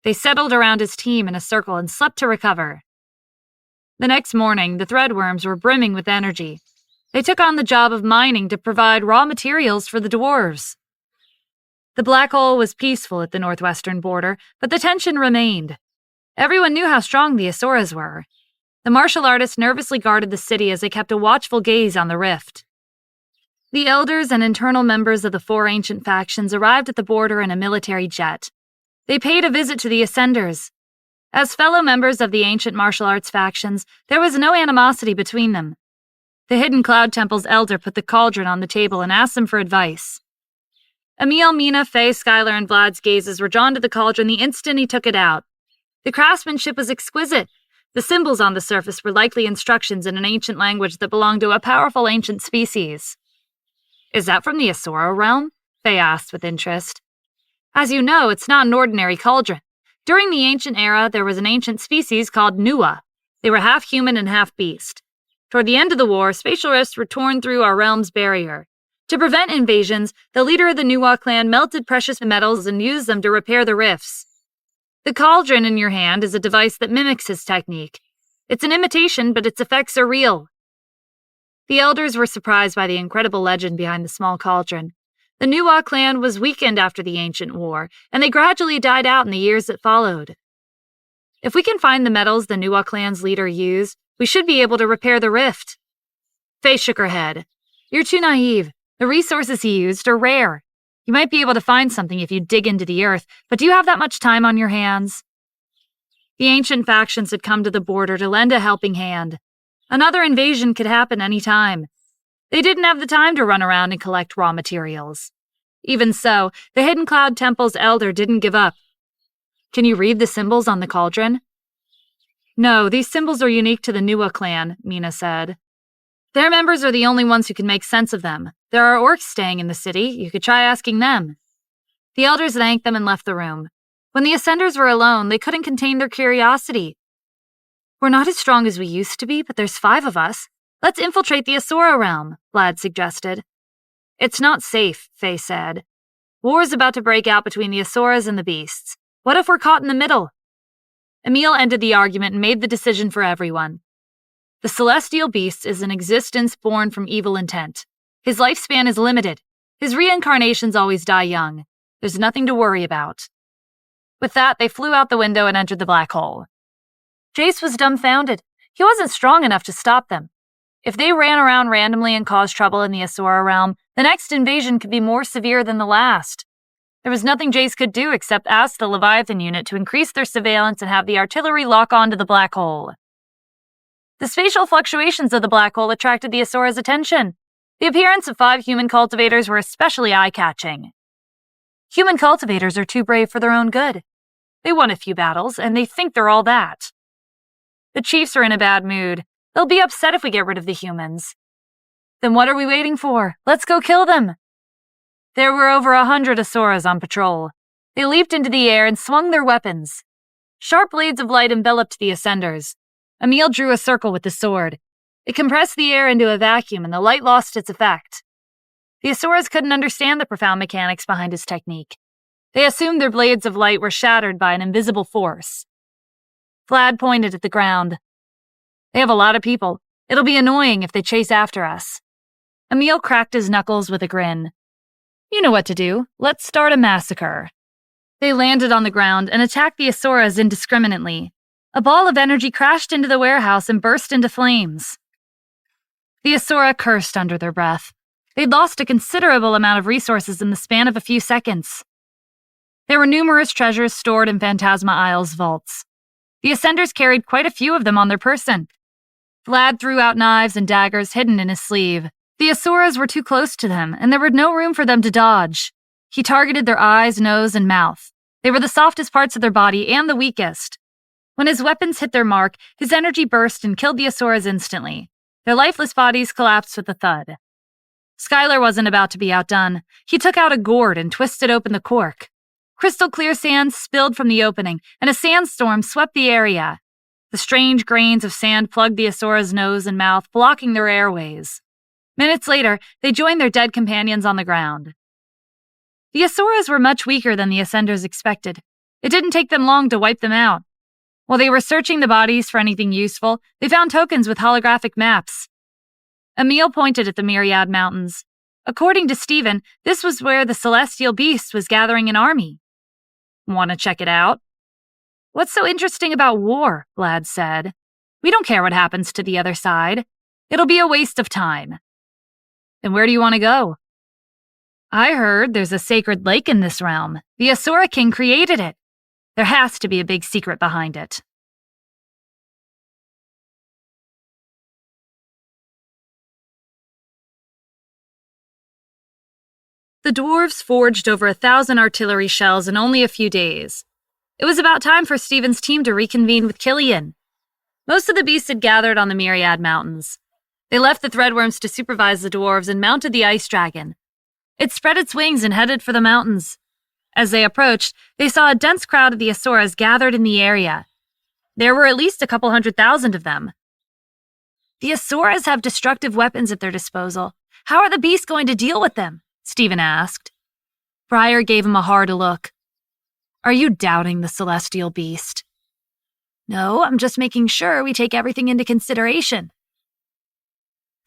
They settled around his team in a circle and slept to recover. The next morning, the threadworms were brimming with energy. They took on the job of mining to provide raw materials for the dwarves. The black hole was peaceful at the northwestern border, but the tension remained. Everyone knew how strong the Asuras were. The martial artists nervously guarded the city as they kept a watchful gaze on the rift. The elders and internal members of the 4 ancient factions arrived at the border in a military jet. They paid a visit to the Ascenders. As fellow members of the ancient martial arts factions, there was no animosity between them. The Hidden Cloud Temple's elder put the cauldron on the table and asked them for advice. Emil, Mina, Faye, Skylar, and Vlad's gazes were drawn to the cauldron the instant he took it out. The craftsmanship was exquisite. The symbols on the surface were likely instructions in an ancient language that belonged to a powerful ancient species. "Is that from the Asura realm?" Faye asked with interest. "As you know, it's not an ordinary cauldron. During the ancient era, there was an ancient species called Nuwa. They were half human and half beast. Toward the end of the war, spatial rifts were torn through our realm's barrier. To prevent invasions, the leader of the Nuwa clan melted precious metals and used them to repair the rifts. The cauldron in your hand is a device that mimics his technique. It's an imitation, but its effects are real." The elders were surprised by the incredible legend behind the small cauldron. The Nuwa clan was weakened after the ancient war, and they gradually died out in the years that followed. "If we can find the metals the Nuwa clan's leader used, we should be able to repair the rift." Faye shook her head. "You're too naive. The resources he used are rare. You might be able to find something if you dig into the earth, but do you have that much time on your hands?" The ancient factions had come to the border to lend a helping hand. Another invasion could happen any time. They didn't have the time to run around and collect raw materials. Even so, the Hidden Cloud Temple's elder didn't give up. "Can you read the symbols on the cauldron?" "No, these symbols are unique to the Nuwa clan," Mina said. "Their members are the only ones who can make sense of them. There are orcs staying in the city. You could try asking them." The elders thanked them and left the room. When the Ascenders were alone, they couldn't contain their curiosity. "We're not as strong as we used to be, but there's 5 of us. Let's infiltrate the Asura realm," Vlad suggested. "It's not safe," Faye said. "War is about to break out between the Asuras and the beasts. What if we're caught in the middle?" Emil ended the argument and made the decision for everyone. "The celestial beast is an existence born from evil intent. His lifespan is limited. His reincarnations always die young. There's nothing to worry about." With that, they flew out the window and entered the black hole. Jace was dumbfounded. He wasn't strong enough to stop them. If they ran around randomly and caused trouble in the Asura realm, the next invasion could be more severe than the last. There was nothing Jace could do except ask the Leviathan unit to increase their surveillance and have the artillery lock onto the black hole. The spatial fluctuations of the black hole attracted the Asura's attention. The appearance of 5 human cultivators were especially eye-catching. Human cultivators are too brave for their own good. They won a few battles, and they think they're all that. The chiefs are in a bad mood. They'll be upset if we get rid of the humans. Then what are we waiting for? Let's go kill them. There were over 100 Asuras on patrol. They leaped into the air and swung their weapons. Sharp blades of light enveloped the Ascenders. Emil drew a circle with the sword. It compressed the air into a vacuum and the light lost its effect. The Asuras couldn't understand the profound mechanics behind his technique. They assumed their blades of light were shattered by an invisible force. Vlad pointed at the ground. "They have a lot of people. It'll be annoying if they chase after us." Emil cracked his knuckles with a grin. "You know what to do. Let's start a massacre." They landed on the ground and attacked the Asuras indiscriminately. A ball of energy crashed into the warehouse and burst into flames. The Asura cursed under their breath. They'd lost a considerable amount of resources in the span of a few seconds. There were numerous treasures stored in Phantasma Isle's vaults. The Ascenders carried quite a few of them on their person. Vlad threw out knives and daggers hidden in his sleeve. The Asuras were too close to them, and there was no room for them to dodge. He targeted their eyes, nose, and mouth. They were the softest parts of their body and the weakest. When his weapons hit their mark, his energy burst and killed the Asuras instantly. Their lifeless bodies collapsed with a thud. Skylar wasn't about to be outdone. He took out a gourd and twisted open the cork. Crystal clear sand spilled from the opening, and a sandstorm swept the area. The strange grains of sand plugged the Asura's nose and mouth, blocking their airways. Minutes later, they joined their dead companions on the ground. The Asuras were much weaker than the Ascenders expected. It didn't take them long to wipe them out. While they were searching the bodies for anything useful, they found tokens with holographic maps. Emil pointed at the Myriad Mountains. According to Stephen, this was where the celestial beast was gathering an army. "Want to check it out?" "What's so interesting about war?" Vlad said. "We don't care what happens to the other side. It'll be a waste of time." "Then where do you want to go?" "I heard there's a sacred lake in this realm. The Asura King created it. There has to be a big secret behind it." The The dwarves forged over 1,000 artillery shells in only a few days. It was about time for Stephen's team to reconvene with Killian. Most of the beasts had gathered on the Myriad Mountains. They left the threadworms to supervise the dwarves and mounted the ice dragon. It spread its wings and headed for the mountains. As they approached, they saw a dense crowd of the Asuras gathered in the area. There were at least a couple 100,000 of them. The Asuras have destructive weapons at their disposal. How are the beasts going to deal with them? Stephen asked. Briar gave him a hard look. Are you doubting the celestial beast? No, I'm just making sure we take everything into consideration.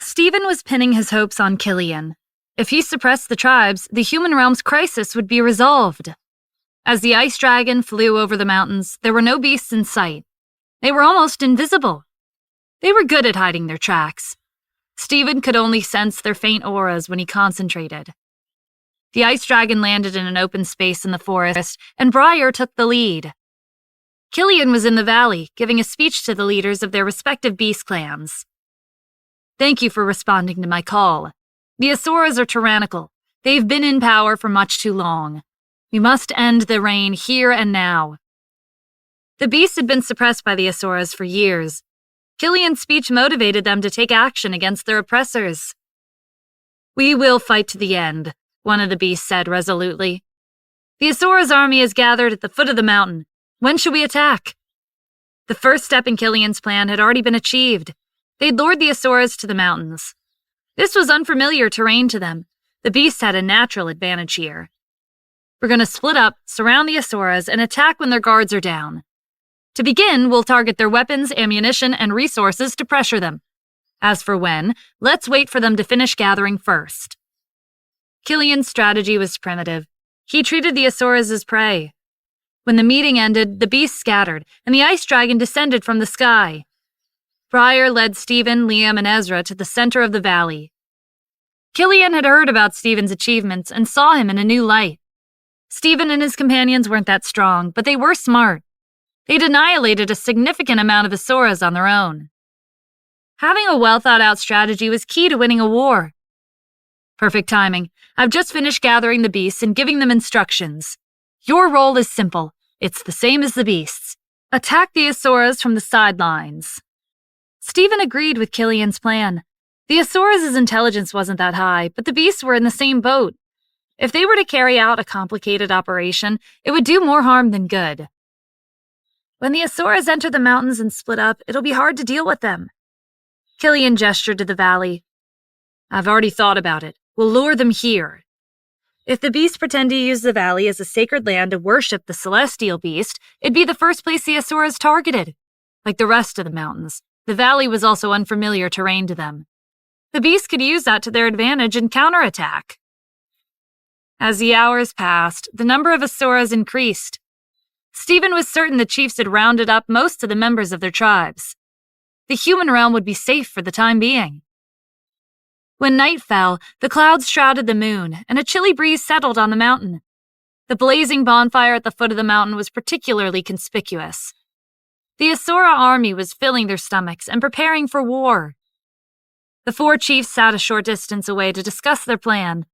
Stephen was pinning his hopes on Killian. If he suppressed the tribes, the human realm's crisis would be resolved. As the ice dragon flew over the mountains, there were no beasts in sight. They were almost invisible. They were good at hiding their tracks. Stephen could only sense their faint auras when he concentrated. The ice dragon landed in an open space in the forest, and Briar took the lead. Killian was in the valley, giving a speech to the leaders of their respective beast clans. Thank you for responding to my call. The Asuras are tyrannical. They've been in power for much too long. We must end the reign here and now. The beasts had been suppressed by the Asuras for years. Killian's speech motivated them to take action against their oppressors. We will fight to the end, one of the beasts said resolutely. The Asuras' army is gathered at the foot of the mountain. When should we attack? The first step in Killian's plan had already been achieved. They'd lured the Asuras to the mountains. This was unfamiliar terrain to them. The beasts had a natural advantage here. We're going to split up, surround the Asuras, and attack when their guards are down. To begin, we'll target their weapons, ammunition, and resources to pressure them. As for when, let's wait for them to finish gathering first. Killian's strategy was primitive. He treated the Asuras as prey. When the meeting ended, the beasts scattered, and the ice dragon descended from the sky. Briar led Stephen, Liam, and Ezra to the center of the valley. Killian had heard about Stephen's achievements and saw him in a new light. Stephen and his companions weren't that strong, but they were smart. They'd annihilated a significant amount of Asuras on their own. Having a well-thought-out strategy was key to winning a war. Perfect timing. I've just finished gathering the beasts and giving them instructions. Your role is simple. It's the same as the beasts. Attack the Asuras from the sidelines. Stephen agreed with Killian's plan. The Asuras' intelligence wasn't that high, but the beasts were in the same boat. If they were to carry out a complicated operation, it would do more harm than good. When the Asuras enter the mountains and split up, it'll be hard to deal with them. Killian gestured to the valley. I've already thought about it. We'll lure them here. If the beasts pretend to use the valley as a sacred land to worship the celestial beast, it'd be the first place the Asuras targeted. Like the rest of the mountains, the valley was also unfamiliar terrain to them. The beasts could use that to their advantage and counterattack. As the hours passed, the number of Asuras increased. Stephen was certain the chiefs had rounded up most of the members of their tribes. The human realm would be safe for the time being. When night fell, the clouds shrouded the moon, and a chilly breeze settled on the mountain. The blazing bonfire at the foot of the mountain was particularly conspicuous. The Asura army was filling their stomachs and preparing for war. The four chiefs sat a short distance away to discuss their plan.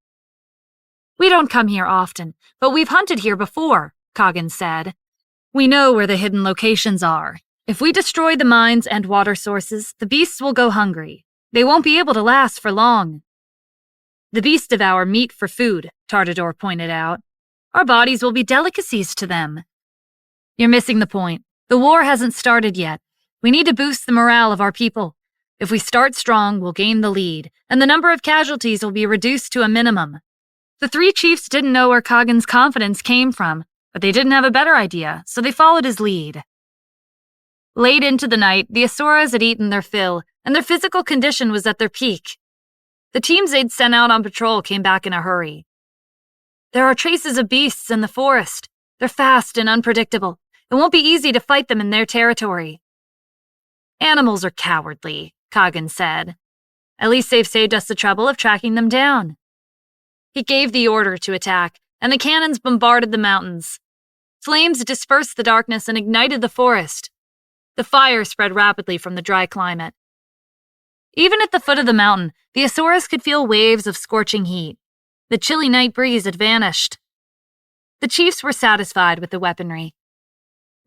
We don't come here often, but we've hunted here before, Coggin said. We know where the hidden locations are. If we destroy the mines and water sources, the beasts will go hungry. They won't be able to last for long. The beasts devour meat for food, Tartador pointed out. Our bodies will be delicacies to them. You're missing the point. The war hasn't started yet. We need to boost the morale of our people. If we start strong, we'll gain the lead, and the number of casualties will be reduced to a minimum. The three chiefs didn't know where Coggin's confidence came from, but they didn't have a better idea, so they followed his lead. Late into the night, the Asuras had eaten their fill, and their physical condition was at their peak. The teams they'd sent out on patrol came back in a hurry. There are traces of beasts in the forest. They're fast and unpredictable. It won't be easy to fight them in their territory. Animals are cowardly, Coggin said. At least they've saved us the trouble of tracking them down. He gave the order to attack, and the cannons bombarded the mountains. Flames dispersed the darkness and ignited the forest. The fire spread rapidly from the dry climate. Even at the foot of the mountain, the Asuras could feel waves of scorching heat. The chilly night breeze had vanished. The chiefs were satisfied with the weaponry.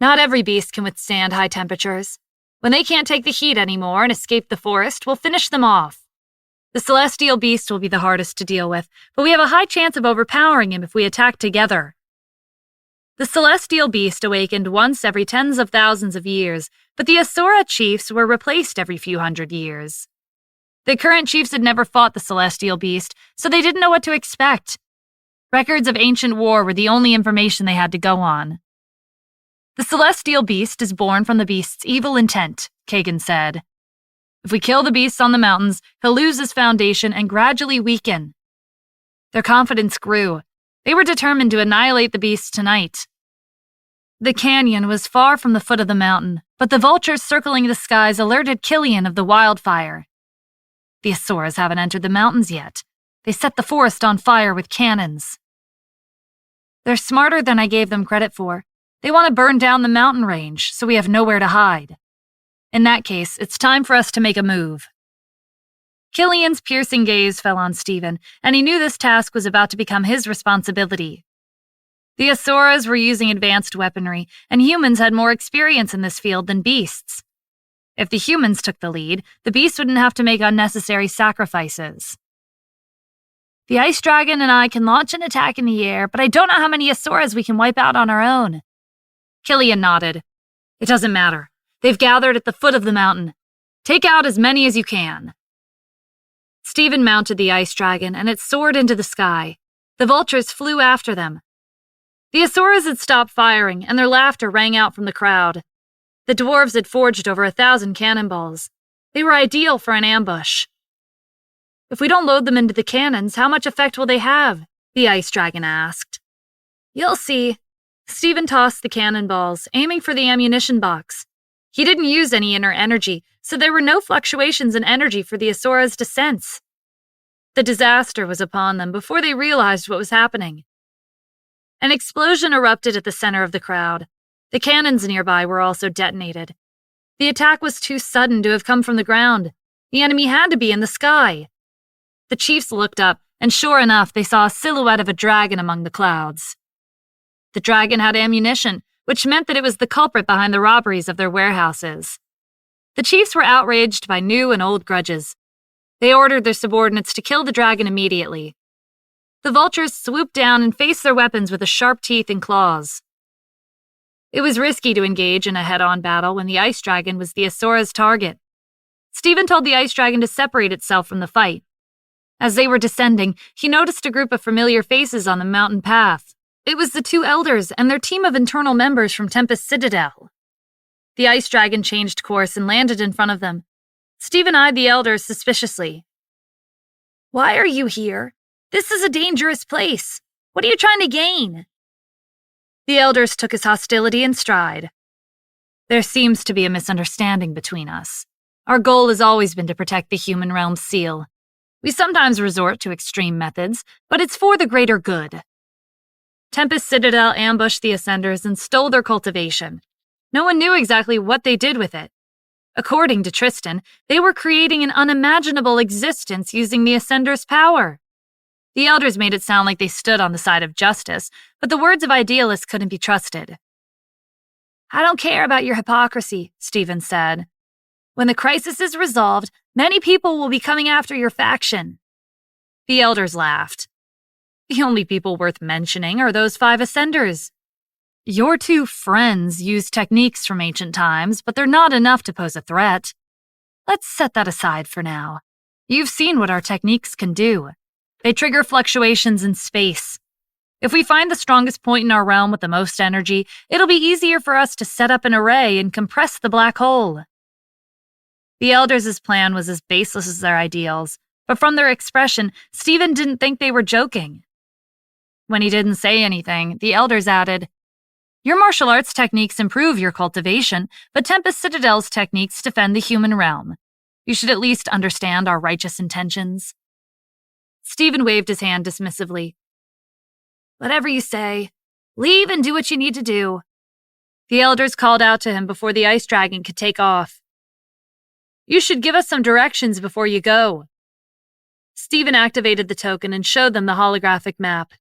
Not every beast can withstand high temperatures. When they can't take the heat anymore and escape the forest, we'll finish them off. The celestial beast will be the hardest to deal with, but we have a high chance of overpowering him if we attack together. The celestial beast awakened once every tens of thousands of years, but the Asura chiefs were replaced every few hundred years. The current chiefs had never fought the celestial beast, so they didn't know what to expect. Records of ancient war were the only information they had to go on. The celestial beast is born from the beast's evil intent, Kagan said. If we kill the beasts on the mountains, he'll lose his foundation and gradually weaken. Their confidence grew. They were determined to annihilate the beasts tonight. The canyon was far from the foot of the mountain, but the vultures circling the skies alerted Killian of the wildfire. The Asuras haven't entered the mountains yet. They set the forest on fire with cannons. They're smarter than I gave them credit for. They want to burn down the mountain range, so we have nowhere to hide. In that case, it's time for us to make a move. Killian's piercing gaze fell on Stephen, and he knew this task was about to become his responsibility. The Asuras were using advanced weaponry, and humans had more experience in this field than beasts. If the humans took the lead, the beasts wouldn't have to make unnecessary sacrifices. The ice dragon and I can launch an attack in the air, but I don't know how many Asuras we can wipe out on our own. Killian nodded. It doesn't matter. They've gathered at the foot of the mountain. Take out as many as you can. Stephen mounted the ice dragon, and it soared into the sky. The vultures flew after them. The Asuras had stopped firing, and their laughter rang out from the crowd. The dwarves had forged over 1,000 cannonballs. They were ideal for an ambush. If we don't load them into the cannons, how much effect will they have? The ice dragon asked. You'll see. Stephen tossed the cannonballs, aiming for the ammunition box. He didn't use any inner energy, so there were no fluctuations in energy for the Asuras to sense. The disaster was upon them before they realized what was happening. An explosion erupted at the center of the crowd. The cannons nearby were also detonated. The attack was too sudden to have come from the ground. The enemy had to be in the sky. The chiefs looked up, and sure enough, they saw a silhouette of a dragon among the clouds. The dragon had ammunition, which meant that it was the culprit behind the robberies of their warehouses. The chiefs were outraged by new and old grudges. They ordered their subordinates to kill the dragon immediately. The vultures swooped down and faced their weapons with the sharp teeth and claws. It was risky to engage in a head-on battle when the ice dragon was the Asura's target. Stephen told the ice dragon to separate itself from the fight. As they were descending, he noticed a group of familiar faces on the mountain path. It was the two elders and their team of internal members from Tempest Citadel. The ice dragon changed course and landed in front of them. Stephen eyed the elders suspiciously. Why are you here? This is a dangerous place. What are you trying to gain? The elders took his hostility in stride. There seems to be a misunderstanding between us. Our goal has always been to protect the human realm's seal. We sometimes resort to extreme methods, but it's for the greater good. Tempest Citadel ambushed the Ascenders and stole their cultivation. No one knew exactly what they did with it. According to Tristan, they were creating an unimaginable existence using the Ascender's power. The elders made it sound like they stood on the side of justice, but the words of idealists couldn't be trusted. I don't care about your hypocrisy, Stephen said. When the crisis is resolved, many people will be coming after your faction. The elders laughed. The only people worth mentioning are those 5 Ascenders. Your 2 friends use techniques from ancient times, but they're not enough to pose a threat. Let's set that aside for now. You've seen what our techniques can do. They trigger fluctuations in space. If we find the strongest point in our realm with the most energy, it'll be easier for us to set up an array and compress the black hole. The elders' plan was as baseless as their ideals, but from their expression, Stephen didn't think they were joking. When he didn't say anything, the elders added, Your martial arts techniques improve your cultivation, but Tempest Citadel's techniques defend the human realm. You should at least understand our righteous intentions. Stephen waved his hand dismissively. Whatever you say. Leave and do what you need to do. The elders called out to him before the ice dragon could take off. You should give us some directions before you go. Stephen activated the token and showed them the holographic map.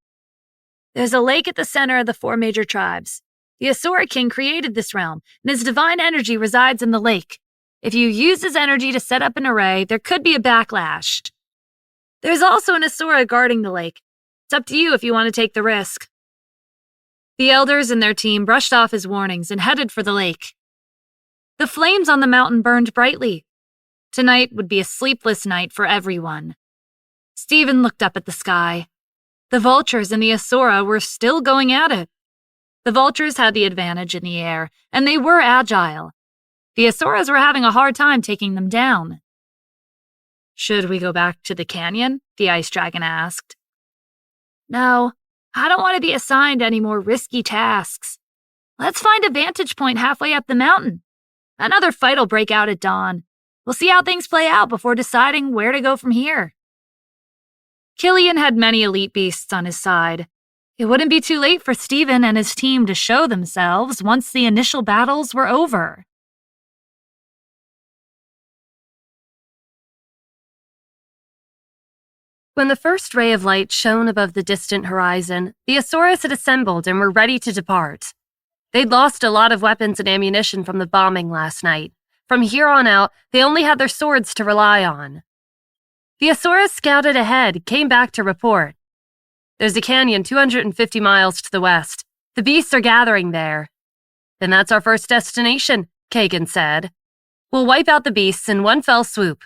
There's a lake at the center of the 4 major tribes. The Asura King created this realm, and his divine energy resides in the lake. If you use his energy to set up an array, there could be a backlash. There's also an Asura guarding the lake. It's up to you if you want to take the risk. The elders and their team brushed off his warnings and headed for the lake. The flames on the mountain burned brightly. Tonight would be a sleepless night for everyone. Stephen looked up at the sky. The vultures and the Asura were still going at it. The vultures had the advantage in the air, and they were agile. The Asuras were having a hard time taking them down. Should we go back to the canyon? The ice dragon asked. No, I don't want to be assigned any more risky tasks. Let's find a vantage point halfway up the mountain. Another fight will break out at dawn. We'll see how things play out before deciding where to go from here. Killian had many elite beasts on his side. It wouldn't be too late for Stephen and his team to show themselves once the initial battles were over. When the first ray of light shone above the distant horizon, the Asuras had assembled and were ready to depart. They'd lost a lot of weapons and ammunition from the bombing last night. From here on out, they only had their swords to rely on. The Asuras scouted ahead, came back to report. There's a canyon 250 miles to the west. The beasts are gathering there. Then that's our first destination, Kagan said. We'll wipe out the beasts in one fell swoop.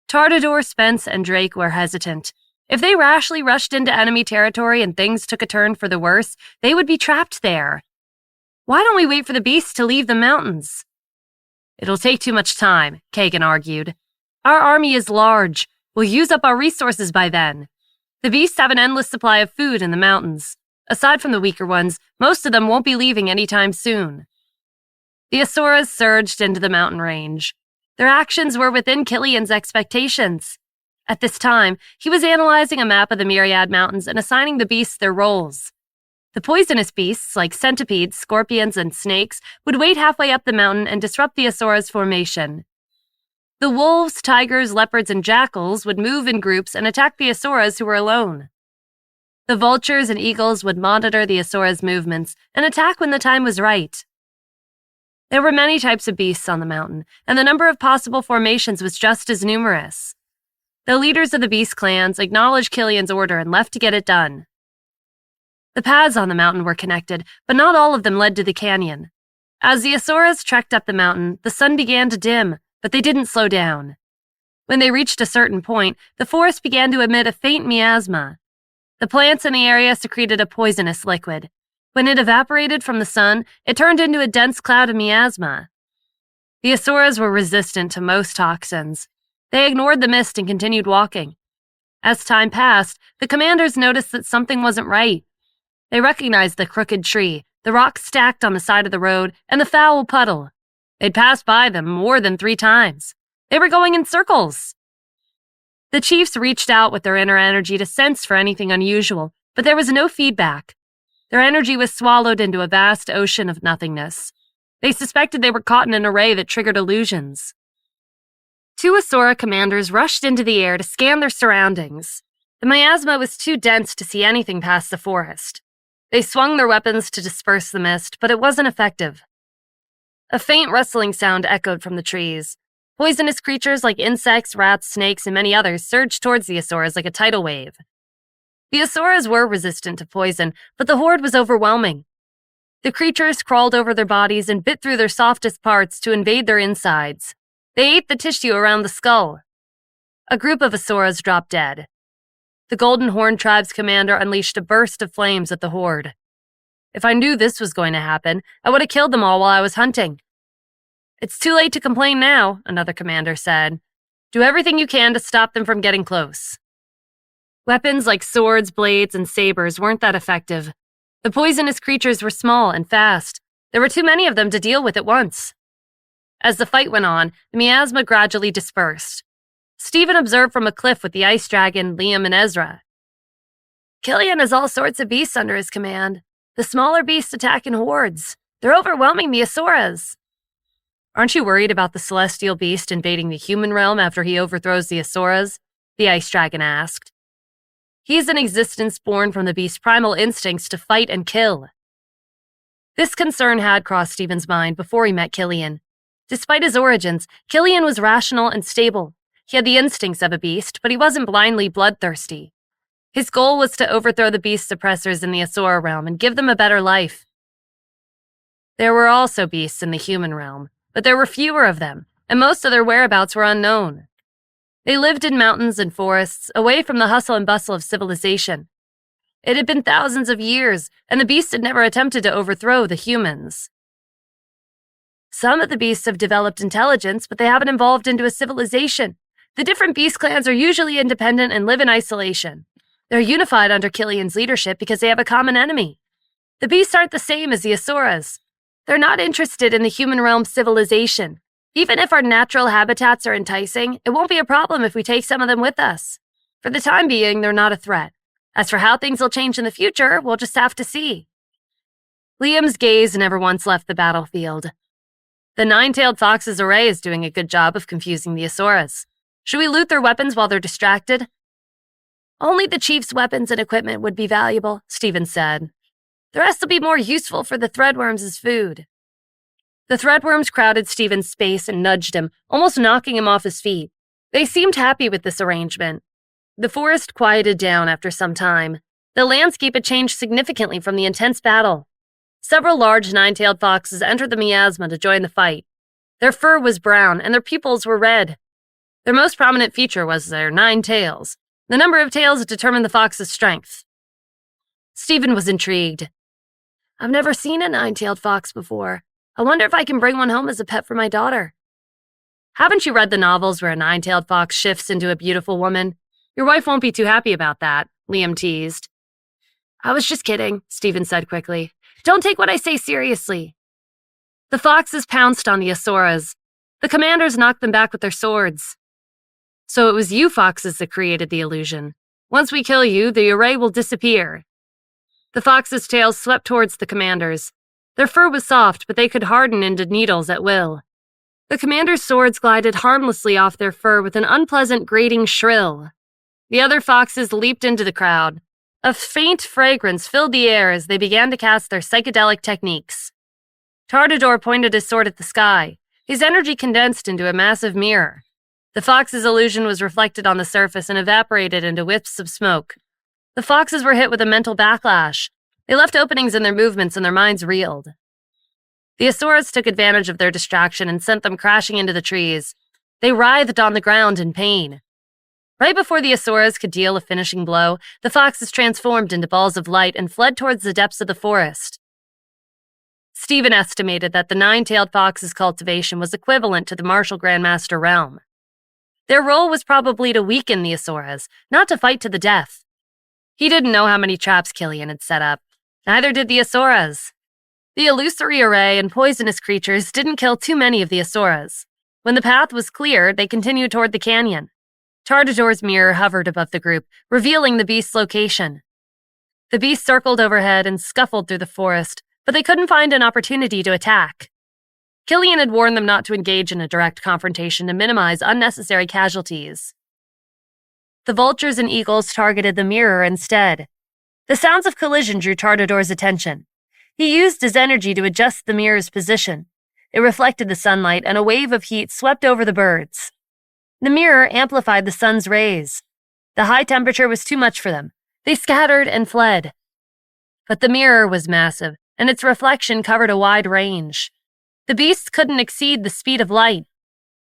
Tartador, Spence, and Drake were hesitant. If they rashly rushed into enemy territory and things took a turn for the worse, they would be trapped there. Why don't we wait for the beasts to leave the mountains? It'll take too much time, Kagan argued. Our army is large. We'll use up our resources by then. The beasts have an endless supply of food in the mountains. Aside from the weaker ones, most of them won't be leaving anytime soon. The Asuras surged into the mountain range. Their actions were within Killian's expectations. At this time, he was analyzing a map of the Myriad Mountains and assigning the beasts their roles. The poisonous beasts, like centipedes, scorpions, and snakes, would wait halfway up the mountain and disrupt the Asura's formation. The wolves, tigers, leopards, and jackals would move in groups and attack the Asuras who were alone. The vultures and eagles would monitor the Asura's movements and attack when the time was right. There were many types of beasts on the mountain, and the number of possible formations was just as numerous. The leaders of the beast clans acknowledged Killian's order and left to get it done. The paths on the mountain were connected, but not all of them led to the canyon. As the Asuras trekked up the mountain, the sun began to dim, but they didn't slow down. When they reached a certain point, the forest began to emit a faint miasma. The plants in the area secreted a poisonous liquid. When it evaporated from the sun, it turned into a dense cloud of miasma. The Asuras were resistant to most toxins. They ignored the mist and continued walking. As time passed, the commanders noticed that something wasn't right. They recognized the crooked tree, the rocks stacked on the side of the road, and the foul puddle. They'd passed by them more than 3 times. They were going in circles. The chiefs reached out with their inner energy to sense for anything unusual, but there was no feedback. Their energy was swallowed into a vast ocean of nothingness. They suspected they were caught in an array that triggered illusions. 2 Asura commanders rushed into the air to scan their surroundings. The miasma was too dense to see anything past the forest. They swung their weapons to disperse the mist, but it wasn't effective. A faint rustling sound echoed from the trees. Poisonous creatures like insects, rats, snakes, and many others surged towards the Asuras like a tidal wave. The Asuras were resistant to poison, but the horde was overwhelming. The creatures crawled over their bodies and bit through their softest parts to invade their insides. They ate the tissue around the skull. A group of Asuras dropped dead. The Golden Horn Tribe's commander unleashed a burst of flames at the horde. If I knew this was going to happen, I would have killed them all while I was hunting. It's too late to complain now, another commander said. Do everything you can to stop them from getting close. Weapons like swords, blades, and sabers weren't that effective. The poisonous creatures were small and fast. There were too many of them to deal with at once. As the fight went on, the miasma gradually dispersed. Stephen observed from a cliff with the ice dragon, Liam, and Ezra. Killian has all sorts of beasts under his command. The smaller beasts attack in hordes. They're overwhelming the Asuras. Aren't you worried about the celestial beast invading the human realm after he overthrows the Asuras? the ice dragon asked. He's an existence born from the beast's primal instincts to fight and kill. This concern had crossed Stephen's mind before he met Killian. Despite his origins, Killian was rational and stable. He had the instincts of a beast, but he wasn't blindly bloodthirsty. His goal was to overthrow the beast suppressors in the Asura realm and give them a better life. There were also beasts in the human realm, but there were fewer of them, and most of their whereabouts were unknown. They lived in mountains and forests, away from the hustle and bustle of civilization. It had been thousands of years, and the beasts had never attempted to overthrow the humans. Some of the beasts have developed intelligence, but they haven't evolved into a civilization. The different beast clans are usually independent and live in isolation. They're unified under Killian's leadership because they have a common enemy. The beasts aren't the same as the Asuras. They're not interested in the human realm civilization. Even if our natural habitats are enticing, it won't be a problem if we take some of them with us. For the time being, they're not a threat. As for how things will change in the future, we'll just have to see. Liam's gaze never once left the battlefield. The nine-tailed fox's array is doing a good job of confusing the Asuras. Should we loot their weapons while they're distracted? Only the chief's weapons and equipment would be valuable, Stephen said. The rest will be more useful for the threadworms as food. The threadworms crowded Stephen's space and nudged him, almost knocking him off his feet. They seemed happy with this arrangement. The forest quieted down after some time. The landscape had changed significantly from the intense battle. Several large nine-tailed foxes entered the miasma to join the fight. Their fur was brown, and their pupils were red. Their most prominent feature was their 9 tails. The number of tails determined the fox's strength. Stephen was intrigued. I've never seen a 9-tailed fox before. I wonder if I can bring one home as a pet for my daughter. Haven't you read the novels where a 9-tailed fox shifts into a beautiful woman? Your wife won't be too happy about that, Liam teased. I was just kidding, Stephen said quickly. Don't take what I say seriously. The foxes pounced on the Asuras. The commanders knocked them back with their swords. So it was you foxes that created the illusion. Once we kill you, the array will disappear. The foxes' tails swept towards the commanders. Their fur was soft, but they could harden into needles at will. The commanders' swords glided harmlessly off their fur with an unpleasant grating shrill. The other foxes leaped into the crowd. A faint fragrance filled the air as they began to cast their psychedelic techniques. Tartador pointed his sword at the sky. His energy condensed into a massive mirror. The fox's illusion was reflected on the surface and evaporated into wisps of smoke. The foxes were hit with a mental backlash. They left openings in their movements and their minds reeled. The Asuras took advantage of their distraction and sent them crashing into the trees. They writhed on the ground in pain. Right before the Asuras could deal a finishing blow, the foxes transformed into balls of light and fled towards the depths of the forest. Stephen estimated that the 9-tailed fox's cultivation was equivalent to the martial grandmaster realm. Their role was probably to weaken the Asuras, not to fight to the death. He didn't know how many traps Killian had set up. Neither did the Asuras. The illusory array and poisonous creatures didn't kill too many of the Asuras. When the path was clear, they continued toward the canyon. Tartador's mirror hovered above the group, revealing the beast's location. The beast circled overhead and scuffled through the forest, but they couldn't find an opportunity to attack. Killian had warned them not to engage in a direct confrontation to minimize unnecessary casualties. The vultures and eagles targeted the mirror instead. The sounds of collision drew Tartador's attention. He used his energy to adjust the mirror's position. It reflected the sunlight, and a wave of heat swept over the birds. The mirror amplified the sun's rays. The high temperature was too much for them. They scattered and fled. But the mirror was massive, and its reflection covered a wide range. The beasts couldn't exceed the speed of light.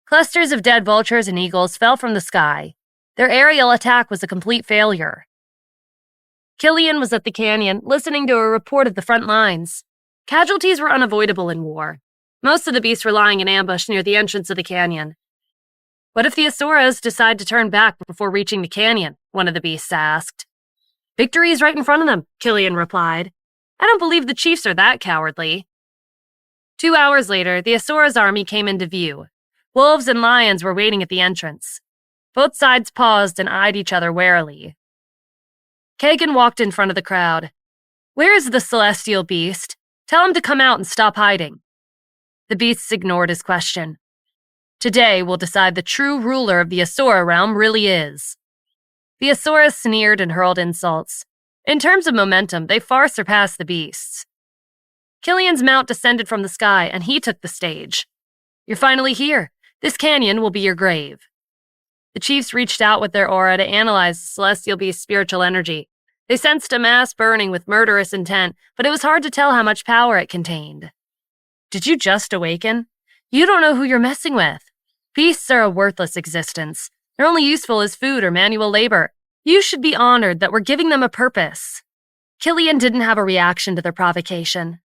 Clusters of dead vultures and eagles fell from the sky. Their aerial attack was a complete failure. Killian was at the canyon, listening to a report of the front lines. Casualties were unavoidable in war. Most of the beasts were lying in ambush near the entrance of the canyon. What if the Asuras decide to turn back before reaching the canyon? One of the beasts asked. Victory is right in front of them, Killian replied. I don't believe the chiefs are that cowardly. 2 hours later, the Asura's army came into view. Wolves and lions were waiting at the entrance. Both sides paused and eyed each other warily. Kagan walked in front of the crowd. Where is the celestial beast? Tell him to come out and stop hiding. The beasts ignored his question. Today we'll decide the true ruler of the Asura realm really is. The Asaurus sneered and hurled insults. In terms of momentum, they far surpassed the beasts. Killian's mount descended from the sky, and he took the stage. "You're finally here. This canyon will be your grave." The chiefs reached out with their aura to analyze the celestial beast's spiritual energy. They sensed a mass burning with murderous intent, but it was hard to tell how much power it contained. "Did you just awaken? You don't know who you're messing with. Beasts are a worthless existence. They're only useful as food or manual labor. You should be honored that we're giving them a purpose." Killian didn't have a reaction to their provocation.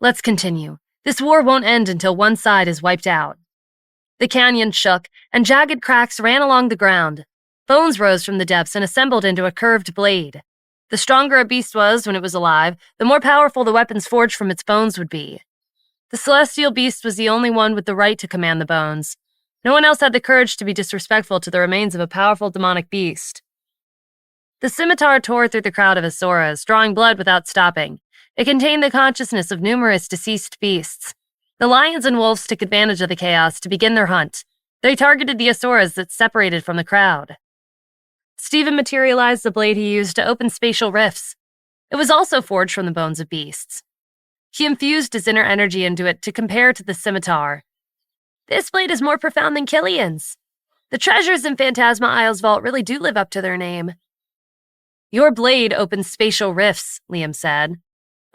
"Let's continue. This war won't end until one side is wiped out." The canyon shook, and jagged cracks ran along the ground. Bones rose from the depths and assembled into a curved blade. The stronger a beast was when it was alive, the more powerful the weapons forged from its bones would be. The celestial beast was the only one with the right to command the bones. No one else had the courage to be disrespectful to the remains of a powerful demonic beast. The scimitar tore through the crowd of Asuras, drawing blood without stopping. It contained the consciousness of numerous deceased beasts. The lions and wolves took advantage of the chaos to begin their hunt. They targeted the Asuras that separated from the crowd. Stephen materialized the blade he used to open spatial rifts. It was also forged from the bones of beasts. He infused his inner energy into it to compare to the scimitar. "This blade is more profound than Killian's. The treasures in Phantasma Isle's vault really do live up to their name." "Your blade opens spatial rifts," Liam said.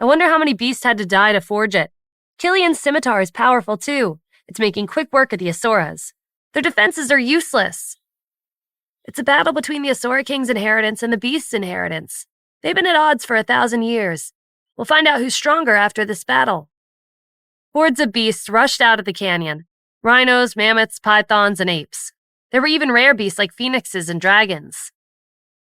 "I wonder how many beasts had to die to forge it. Killian's scimitar is powerful too. It's making quick work of the Asuras. Their defenses are useless." "It's a battle between the Asura King's inheritance and the beast's inheritance. They've been at odds for 1,000 years. We'll find out who's stronger after this battle." Hordes of beasts rushed out of the canyon. Rhinos, mammoths, pythons, and apes. There were even rare beasts like phoenixes and dragons.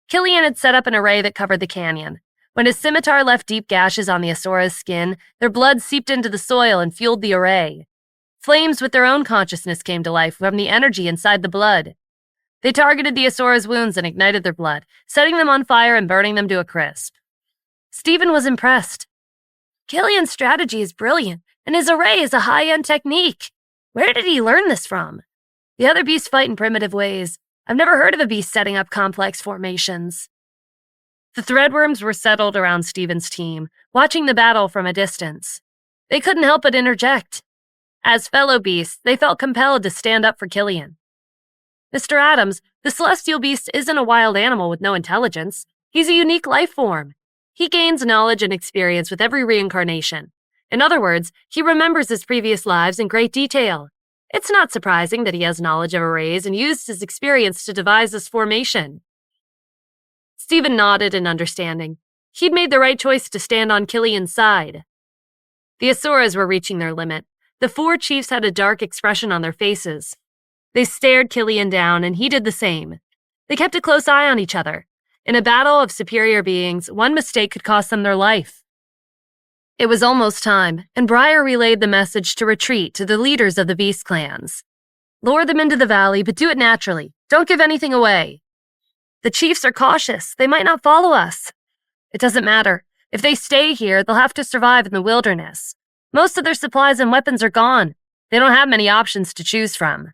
Killian had set up an array that covered the canyon. When his scimitar left deep gashes on the Asura's skin, their blood seeped into the soil and fueled the array. Flames with their own consciousness came to life from the energy inside the blood. They targeted the Asura's wounds and ignited their blood, setting them on fire and burning them to a crisp. Stephen was impressed. "Killian's strategy is brilliant, and his array is a high-end technique. Where did he learn this from? The other beasts fight in primitive ways. I've never heard of a beast setting up complex formations." The threadworms were settled around Stephen's team, watching the battle from a distance. They couldn't help but interject. As fellow beasts, they felt compelled to stand up for Killian. "Mr. Adams, the celestial beast isn't a wild animal with no intelligence. He's a unique life form. He gains knowledge and experience with every reincarnation. In other words, he remembers his previous lives in great detail. It's not surprising that he has knowledge of arrays and used his experience to devise this formation." Stephen nodded in understanding. He'd made the right choice to stand on Killian's side. The Asuras were reaching their limit. The four chiefs had a dark expression on their faces. They stared Killian down, and he did the same. They kept a close eye on each other. In a battle of superior beings, one mistake could cost them their life. It was almost time, and Briar relayed the message to retreat to the leaders of the beast clans. "Lure them into the valley, but do it naturally. Don't give anything away." "The chiefs are cautious. They might not follow us." "It doesn't matter. If they stay here, they'll have to survive in the wilderness. Most of their supplies and weapons are gone. They don't have many options to choose from."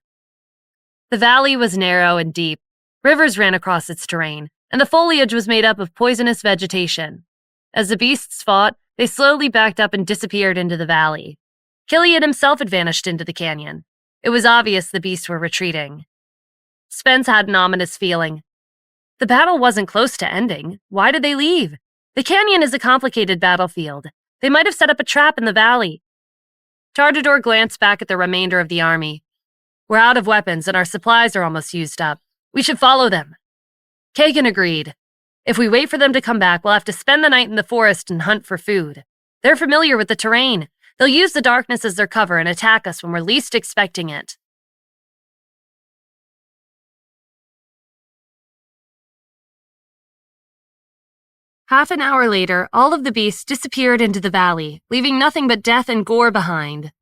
The valley was narrow and deep. Rivers ran across its terrain, and the foliage was made up of poisonous vegetation. As the beasts fought, they slowly backed up and disappeared into the valley. Killian himself had vanished into the canyon. It was obvious the beasts were retreating. Spence had an ominous feeling. The battle wasn't close to ending. Why did they leave? The canyon is a complicated battlefield. They might have set up a trap in the valley. Tardador glanced back at the remainder of the army. "We're out of weapons and our supplies are almost used up. We should follow them." Kagan agreed. "If we wait for them to come back, we'll have to spend the night in the forest and hunt for food. They're familiar with the terrain. They'll use the darkness as their cover and attack us when we're least expecting it." Half an hour later, all of the beasts disappeared into the valley, leaving nothing but death and gore behind.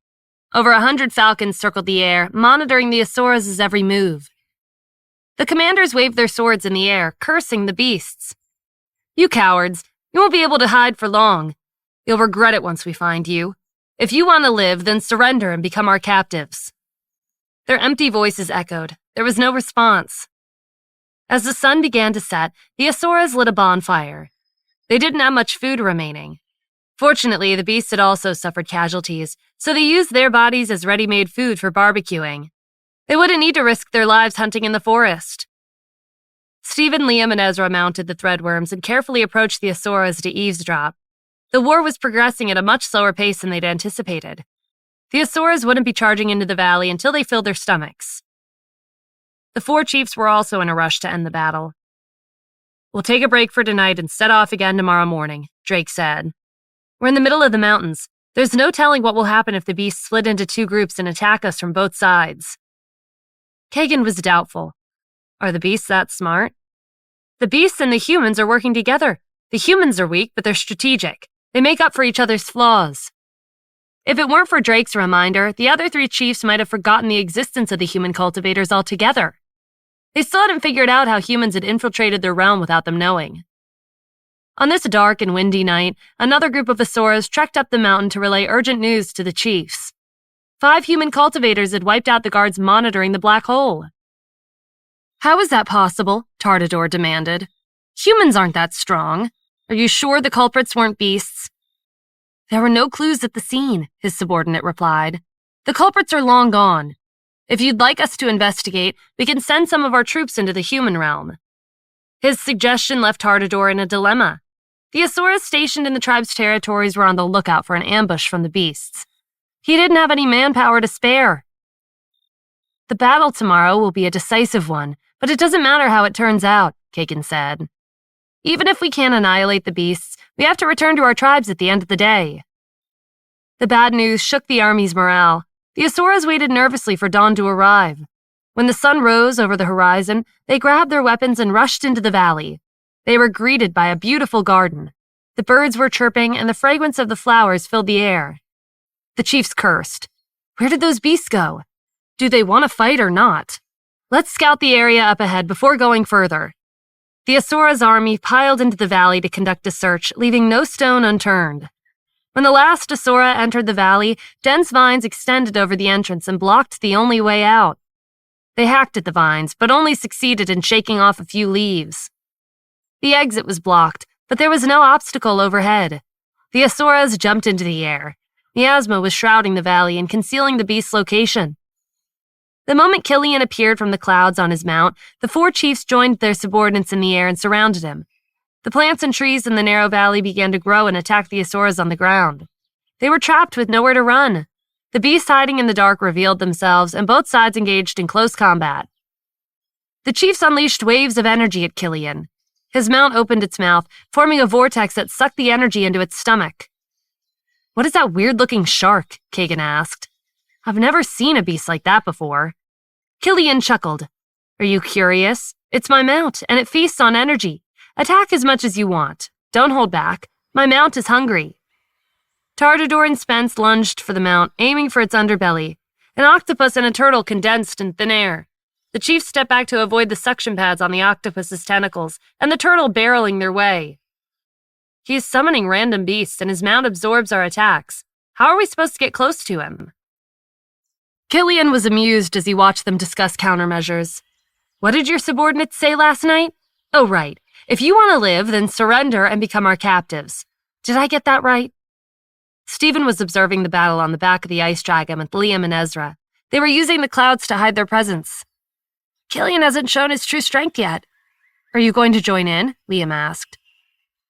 Over 100 falcons circled the air, monitoring the Asuras' every move. The commanders waved their swords in the air, cursing the beasts. "You cowards, you won't be able to hide for long. You'll regret it once we find you. If you want to live, then surrender and become our captives." Their empty voices echoed. There was no response. As the sun began to set, the Asuras lit a bonfire. They didn't have much food remaining. Fortunately, the beasts had also suffered casualties, so they used their bodies as ready-made food for barbecuing. They wouldn't need to risk their lives hunting in the forest. Stephen, Liam, and Ezra mounted the threadworms and carefully approached the Asuras to eavesdrop. The war was progressing at a much slower pace than they'd anticipated. The Asuras wouldn't be charging into the valley until they filled their stomachs. The 4 chiefs were also in a rush to end the battle. "We'll take a break for tonight and set off again tomorrow morning," Drake said. "We're in the middle of the mountains. There's no telling what will happen if the beasts split into 2 groups and attack us from both sides." Kagan was doubtful. Are the beasts that smart? The beasts and the humans are working together. The humans are weak, but they're strategic. They make up for each other's flaws. If it weren't for Drake's reminder, the other 3 chiefs might have forgotten the existence of the human cultivators altogether. They still hadn't figured out how humans had infiltrated their realm without them knowing. On this dark and windy night, another group of Asuras trekked up the mountain to relay urgent news to the chiefs. 5 human cultivators had wiped out the guards monitoring the black hole. "How is that possible?" Tartador demanded. "Humans aren't that strong. Are you sure the culprits weren't beasts?" "There were no clues at the scene," his subordinate replied. "The culprits are long gone. If you'd like us to investigate, we can send some of our troops into the human realm." His suggestion left Tartador in a dilemma. The Asuras stationed in the tribe's territories were on the lookout for an ambush from the beasts. He didn't have any manpower to spare. "The battle tomorrow will be a decisive one, but it doesn't matter how it turns out," Kagan said. "Even if we can't annihilate the beasts, we have to return to our tribes at the end of the day." The bad news shook the army's morale. The Asuras waited nervously for dawn to arrive. When the sun rose over the horizon, they grabbed their weapons and rushed into the valley. They were greeted by a beautiful garden. The birds were chirping, and the fragrance of the flowers filled the air. The chiefs cursed. Where did those beasts go? Do they want to fight or not? Let's scout the area up ahead before going further. The Asura's army piled into the valley to conduct a search, leaving no stone unturned. When the last Asura entered the valley, dense vines extended over the entrance and blocked the only way out. They hacked at the vines, but only succeeded in shaking off a few leaves. The exit was blocked, but there was no obstacle overhead. The Asuras jumped into the air. Miasma was shrouding the valley and concealing the beast's location. The moment Killian appeared from the clouds on his mount, the 4 chiefs joined their subordinates in the air and surrounded him. The plants and trees in the narrow valley began to grow and attack the Asuras on the ground. They were trapped with nowhere to run. The beasts hiding in the dark revealed themselves, and both sides engaged in close combat. The chiefs unleashed waves of energy at Killian. His mount opened its mouth, forming a vortex that sucked the energy into its stomach. "What is that weird-looking shark?" Kagan asked. "I've never seen a beast like that before." Killian chuckled. "Are you curious? It's my mount, and it feasts on energy. Attack as much as you want. Don't hold back. My mount is hungry." Tartador and Spence lunged for the mount, aiming for its underbelly. An octopus and a turtle condensed in thin air. The chiefs stepped back to avoid the suction pads on the octopus's tentacles, and the turtle barreling their way. "He is summoning random beasts, and his mount absorbs our attacks. How are we supposed to get close to him?" Killian was amused as he watched them discuss countermeasures. "What did your subordinates say last night? Oh, right. If you want to live, then surrender and become our captives. Did I get that right?" Stephen was observing the battle on the back of the ice dragon with Liam and Ezra. They were using the clouds to hide their presence. "Killian hasn't shown his true strength yet." "Are you going to join in?" Liam asked.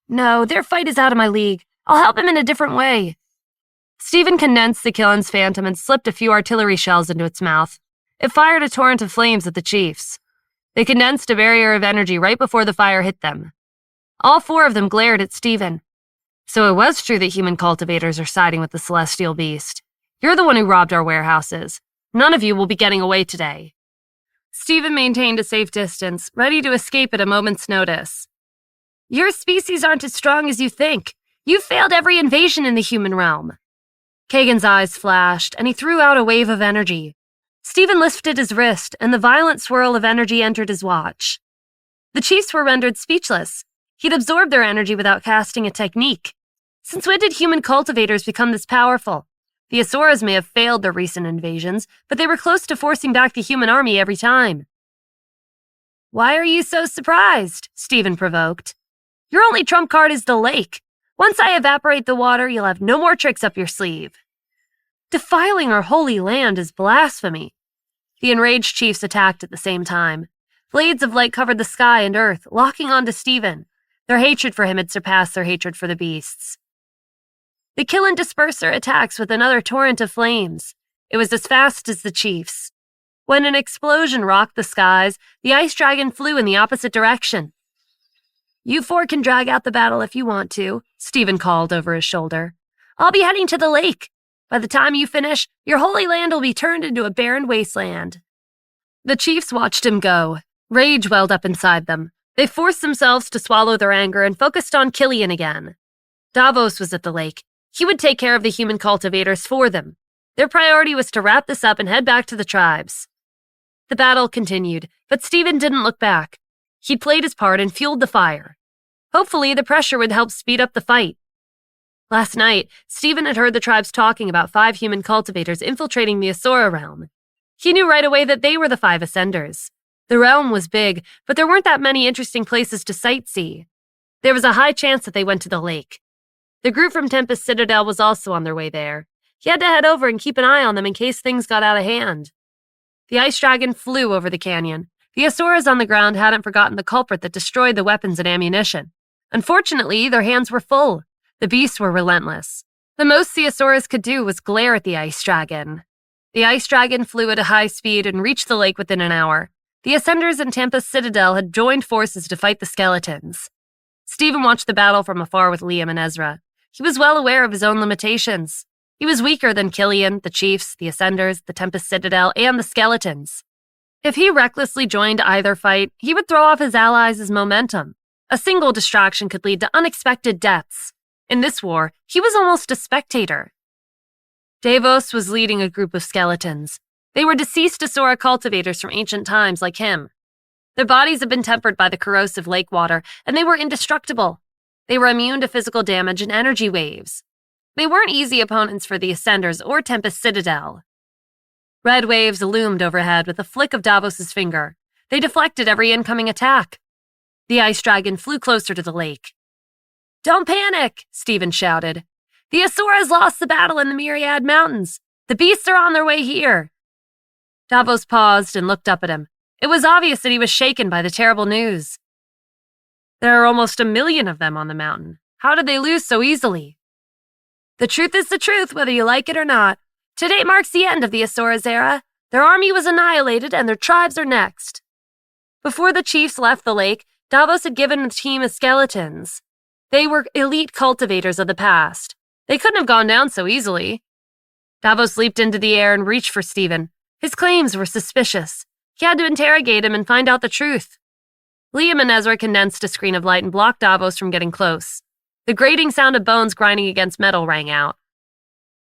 "No, their fight is out of my league. I'll help him in a different way." Stephen condensed the Killen's phantom and slipped a few artillery shells into its mouth. It fired a torrent of flames at the chiefs. They condensed a barrier of energy right before the fire hit them. All 4 of them glared at Stephen. "So it was true that human cultivators are siding with the celestial beast. You're the one who robbed our warehouses. None of you will be getting away today." Stephen maintained a safe distance, ready to escape at a moment's notice. "Your species aren't as strong as you think. You failed every invasion in the human realm." Kagan's eyes flashed, and he threw out a wave of energy. Stephen lifted his wrist, and the violent swirl of energy entered his watch. The chiefs were rendered speechless. He'd absorbed their energy without casting a technique. Since when did human cultivators become this powerful? The Asuras may have failed their recent invasions, but they were close to forcing back the human army every time. Why are you so surprised? Stephen provoked. Your only trump card is the lake. Once I evaporate the water, you'll have no more tricks up your sleeve. Defiling our holy land is blasphemy. The enraged chiefs attacked at the same time. Blades of light covered the sky and earth, locking onto Stephen. Their hatred for him had surpassed their hatred for the beasts. They kill and disperse their attacks with another torrent of flames. It was as fast as the chiefs. When an explosion rocked the skies, the ice dragon flew in the opposite direction. You four can drag out the battle if you want to, Stephen called over his shoulder. I'll be heading to the lake. By the time you finish, your holy land will be turned into a barren wasteland. The chiefs watched him go. Rage welled up inside them. They forced themselves to swallow their anger and focused on Killian again. Davos was at the lake. He would take care of the human cultivators for them. Their priority was to wrap this up and head back to the tribes. The battle continued, but Stephen didn't look back. He'd played his part and fueled the fire. Hopefully, the pressure would help speed up the fight. Last night, Stephen had heard the tribes talking about 5 human cultivators infiltrating the Asura realm. He knew right away that they were the 5 Ascenders. The realm was big, but there weren't that many interesting places to sightsee. There was a high chance that they went to the lake. The group from Tempest Citadel was also on their way there. He had to head over and keep an eye on them in case things got out of hand. The ice dragon flew over the canyon. The Asuras on the ground hadn't forgotten the culprit that destroyed the weapons and ammunition. Unfortunately, their hands were full. The beasts were relentless. The most the Asuras could do was glare at the ice dragon. The ice dragon flew at a high speed and reached the lake within an hour. The Ascenders and Tempest Citadel had joined forces to fight the skeletons. Stephen watched the battle from afar with Liam and Ezra. He was well aware of his own limitations. He was weaker than Killian, the chiefs, the Ascenders, the Tempest Citadel, and the skeletons. If he recklessly joined either fight, he would throw off his allies' momentum. A single distraction could lead to unexpected deaths. In this war, he was almost a spectator. Davos was leading a group of skeletons. They were deceased Asura cultivators from ancient times like him. Their bodies had been tempered by the corrosive lake water, and they were indestructible. They were immune to physical damage and energy waves. They weren't easy opponents for the Ascenders or Tempest Citadel. Red waves loomed overhead with a flick of Davos's finger. They deflected every incoming attack. The ice dragon flew closer to the lake. Don't panic, Stephen shouted. The Asuras lost the battle in the Myriad Mountains. The beasts are on their way here. Davos paused and looked up at him. It was obvious that he was shaken by the terrible news. There are almost 1 million of them on the mountain. How did they lose so easily? The truth is the truth, whether you like it or not. Today marks the end of the Asura's era. Their army was annihilated and their tribes are next. Before the chiefs left the lake, Davos had given a team of skeletons. They were elite cultivators of the past. They couldn't have gone down so easily. Davos leaped into the air and reached for Stephen. His claims were suspicious. He had to interrogate him and find out the truth. Liam and Ezra condensed a screen of light and blocked Davos from getting close. The grating sound of bones grinding against metal rang out.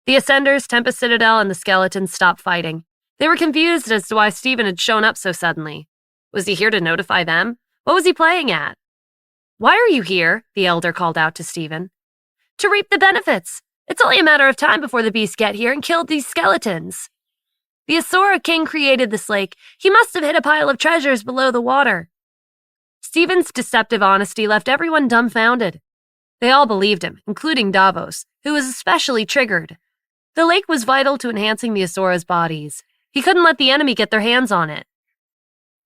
The Ascenders, Tempest Citadel, and the skeletons stopped fighting. They were confused as to why Stephen had shown up so suddenly. Was he here to notify them? What was he playing at? Why are you here? The elder called out to Stephen. To reap the benefits. It's only a matter of time before the beasts get here and kill these skeletons. The Asura king created this lake. He must have hid a pile of treasures below the water. Stephen's deceptive honesty left everyone dumbfounded. They all believed him, including Davos, who was especially triggered. The lake was vital to enhancing the Asura's bodies. He couldn't let the enemy get their hands on it.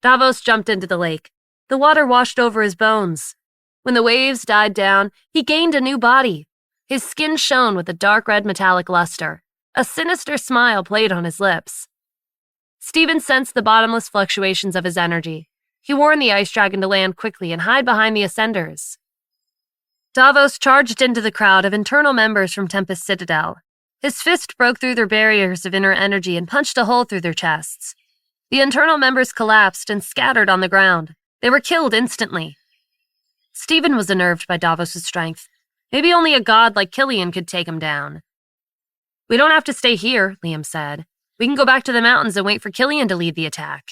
Davos jumped into the lake. The water washed over his bones. When the waves died down, he gained a new body. His skin shone with a dark red metallic luster. A sinister smile played on his lips. Stephen sensed the bottomless fluctuations of his energy. He warned the ice dragon to land quickly and hide behind the Ascenders. Davos charged into the crowd of internal members from Tempest Citadel. His fist broke through their barriers of inner energy and punched a hole through their chests. The internal members collapsed and scattered on the ground. They were killed instantly. Stephen was unnerved by Davos' strength. Maybe only a god like Killian could take him down. We don't have to stay here, Liam said. We can go back to the mountains and wait for Killian to lead the attack.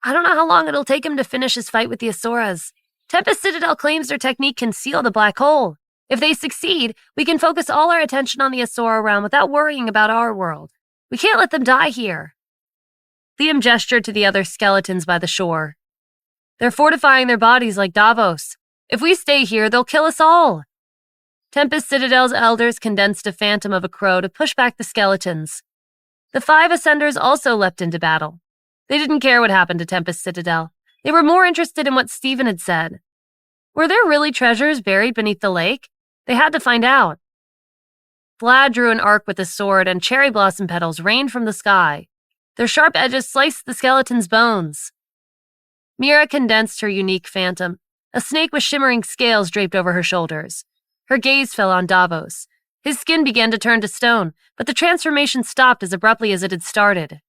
I don't know how long it'll take him to finish his fight with the Asuras. Tempest Citadel claims their technique can seal the black hole. If they succeed, we can focus all our attention on the Asura realm without worrying about our world. We can't let them die here. Liam gestured to the other skeletons by the shore. They're fortifying their bodies like Davos. If we stay here, they'll kill us all. Tempest Citadel's elders condensed a phantom of a crow to push back the skeletons. The 5 Ascenders also leapt into battle. They didn't care what happened to Tempest Citadel. They were more interested in what Stephen had said. Were there really treasures buried beneath the lake? They had to find out. Vlad drew an arc with his sword, and cherry blossom petals rained from the sky. Their sharp edges sliced the skeleton's bones. Mira condensed her unique phantom, a snake with shimmering scales draped over her shoulders. Her gaze fell on Davos. His skin began to turn to stone, but the transformation stopped as abruptly as it had started.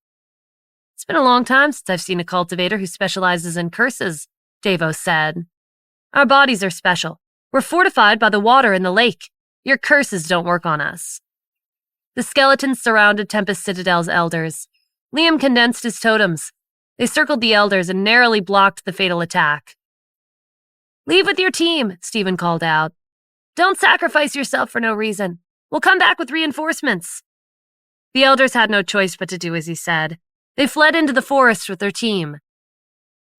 It's been a long time since I've seen a cultivator who specializes in curses, Davos said. Our bodies are special. We're fortified by the water in the lake. Your curses don't work on us. The skeletons surrounded Tempest Citadel's elders. Liam condensed his totems. They circled the elders and narrowly blocked the fatal attack. Leave with your team, Stephen called out. Don't sacrifice yourself for no reason. We'll come back with reinforcements. The elders had no choice but to do as he said. They fled into the forest with their team.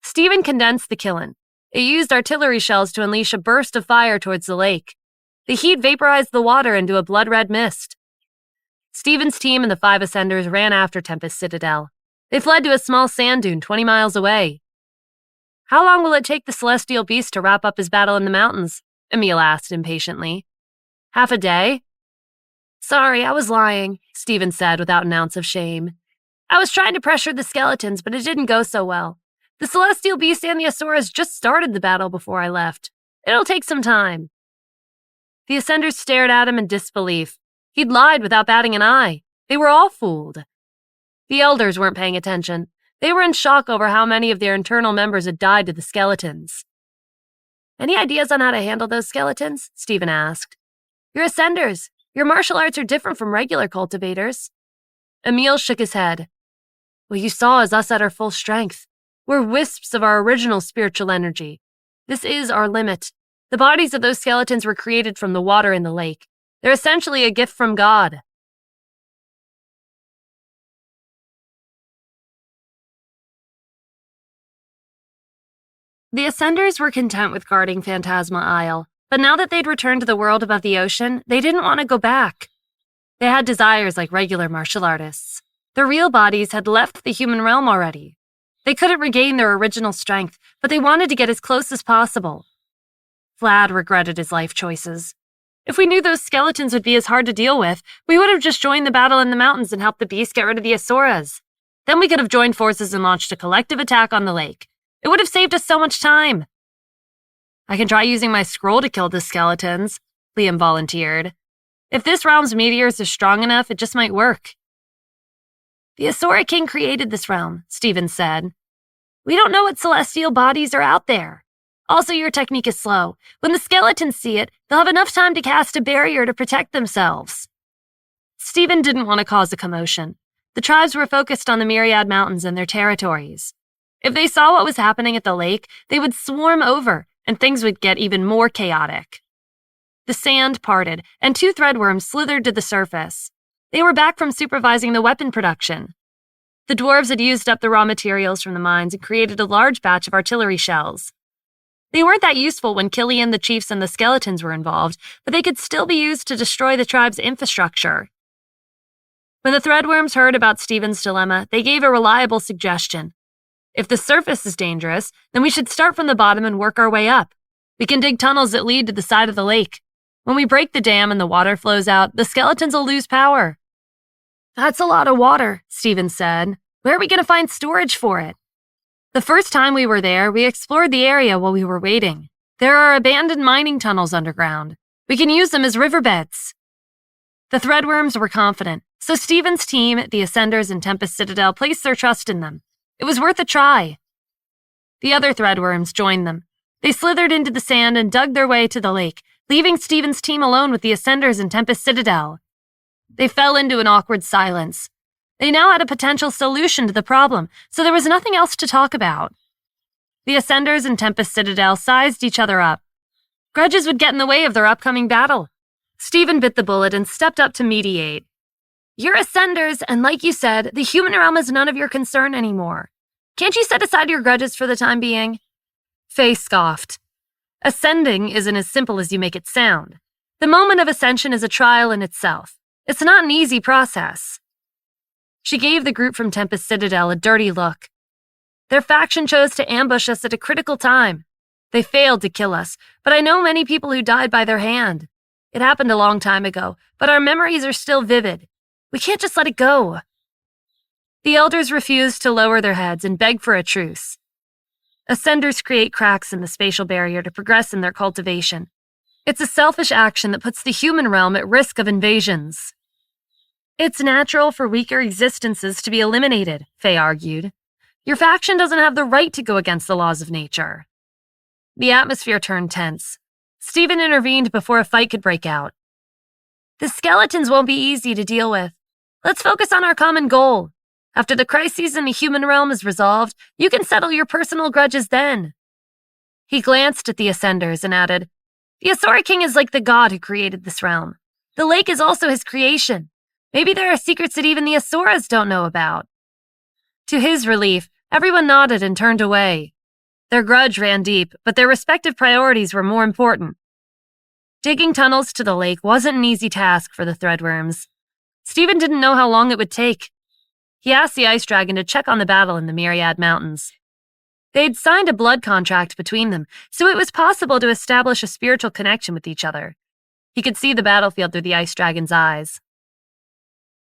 Stephen condensed the kiln. It used artillery shells to unleash a burst of fire towards the lake. The heat vaporized the water into a blood-red mist. Stephen's team and the 5 Ascenders ran after Tempest Citadel. They fled to a small sand dune 20 miles away. How long will it take the celestial beast to wrap up his battle in the mountains? Emil asked impatiently. Half a day? Sorry, I was lying, Stephen said without an ounce of shame. I was trying to pressure the skeletons, but it didn't go so well. The celestial beast and the Asuras just started the battle before I left. It'll take some time. The Ascenders stared at him in disbelief. He'd lied without batting an eye. They were all fooled. The elders weren't paying attention. They were in shock over how many of their internal members had died to the skeletons. Any ideas on how to handle those skeletons? Stephen asked. You're Ascenders. Your martial arts are different from regular cultivators. Emil shook his head. What you saw is us at our full strength. We're wisps of our original spiritual energy. This is our limit. The bodies of those skeletons were created from the water in the lake. They're essentially a gift from God. The Ascenders were content with guarding Phantasma Isle, but now that they'd returned to the world above the ocean, they didn't want to go back. They had desires like regular martial artists. Their real bodies had left the human realm already. They couldn't regain their original strength, but they wanted to get as close as possible. Vlad regretted his life choices. If we knew those skeletons would be as hard to deal with, we would have just joined the battle in the mountains and helped the beast get rid of the Asuras. Then we could have joined forces and launched a collective attack on the lake. It would have saved us so much time. I can try using my scroll to kill the skeletons, Liam volunteered. If this realm's meteors are strong enough, it just might work. The Asura King created this realm, Stephen said. We don't know what celestial bodies are out there. Also, your technique is slow. When the skeletons see it, they'll have enough time to cast a barrier to protect themselves. Stephen didn't want to cause a commotion. The tribes were focused on the Myriad Mountains and their territories. If they saw what was happening at the lake, they would swarm over, and things would get even more chaotic. The sand parted, and 2 threadworms slithered to the surface. They were back from supervising the weapon production. The dwarves had used up the raw materials from the mines and created a large batch of artillery shells. They weren't that useful when Killian, the chiefs, and the skeletons were involved, but they could still be used to destroy the tribe's infrastructure. When the threadworms heard about Stephen's dilemma, they gave a reliable suggestion. If the surface is dangerous, then we should start from the bottom and work our way up. We can dig tunnels that lead to the side of the lake. When we break the dam and the water flows out, the skeletons will lose power. That's a lot of water, Stephen said. Where are we going to find storage for it? The first time we were there, we explored the area while we were waiting. There are abandoned mining tunnels underground. We can use them as riverbeds. The threadworms were confident, so Stephen's team, the Ascenders and Tempest Citadel, placed their trust in them. It was worth a try. The other threadworms joined them. They slithered into the sand and dug their way to the lake, leaving Stephen's team alone with the Ascenders and Tempest Citadel. They fell into an awkward silence. They now had a potential solution to the problem, so there was nothing else to talk about. The Ascenders and Tempest Citadel sized each other up. Grudges would get in the way of their upcoming battle. Stephen bit the bullet and stepped up to mediate. You're Ascenders, and like you said, the human realm is none of your concern anymore. Can't you set aside your grudges for the time being? Faye scoffed. Ascending isn't as simple as you make it sound. The moment of ascension is a trial in itself. It's not an easy process. She gave the group from Tempest Citadel a dirty look. Their faction chose to ambush us at a critical time. They failed to kill us, but I know many people who died by their hand. It happened a long time ago, but our memories are still vivid. We can't just let it go. The elders refused to lower their heads and begged for a truce. Ascenders create cracks in the spatial barrier to progress in their cultivation. It's a selfish action that puts the human realm at risk of invasions. It's natural for weaker existences to be eliminated, Faye argued. Your faction doesn't have the right to go against the laws of nature. The atmosphere turned tense. Stephen intervened before a fight could break out. The skeletons won't be easy to deal with. Let's focus on our common goal. After the crises in the human realm is resolved, you can settle your personal grudges then. He glanced at the Ascenders and added, The Asura King is like the god who created this realm. The lake is also his creation. Maybe there are secrets that even the Asuras don't know about. To his relief, everyone nodded and turned away. Their grudge ran deep, but their respective priorities were more important. Digging tunnels to the lake wasn't an easy task for the Threadworms. Stephen didn't know how long it would take. He asked the Ice Dragon to check on the battle in the Myriad Mountains. They'd signed a blood contract between them, so it was possible to establish a spiritual connection with each other. He could see the battlefield through the Ice Dragon's eyes.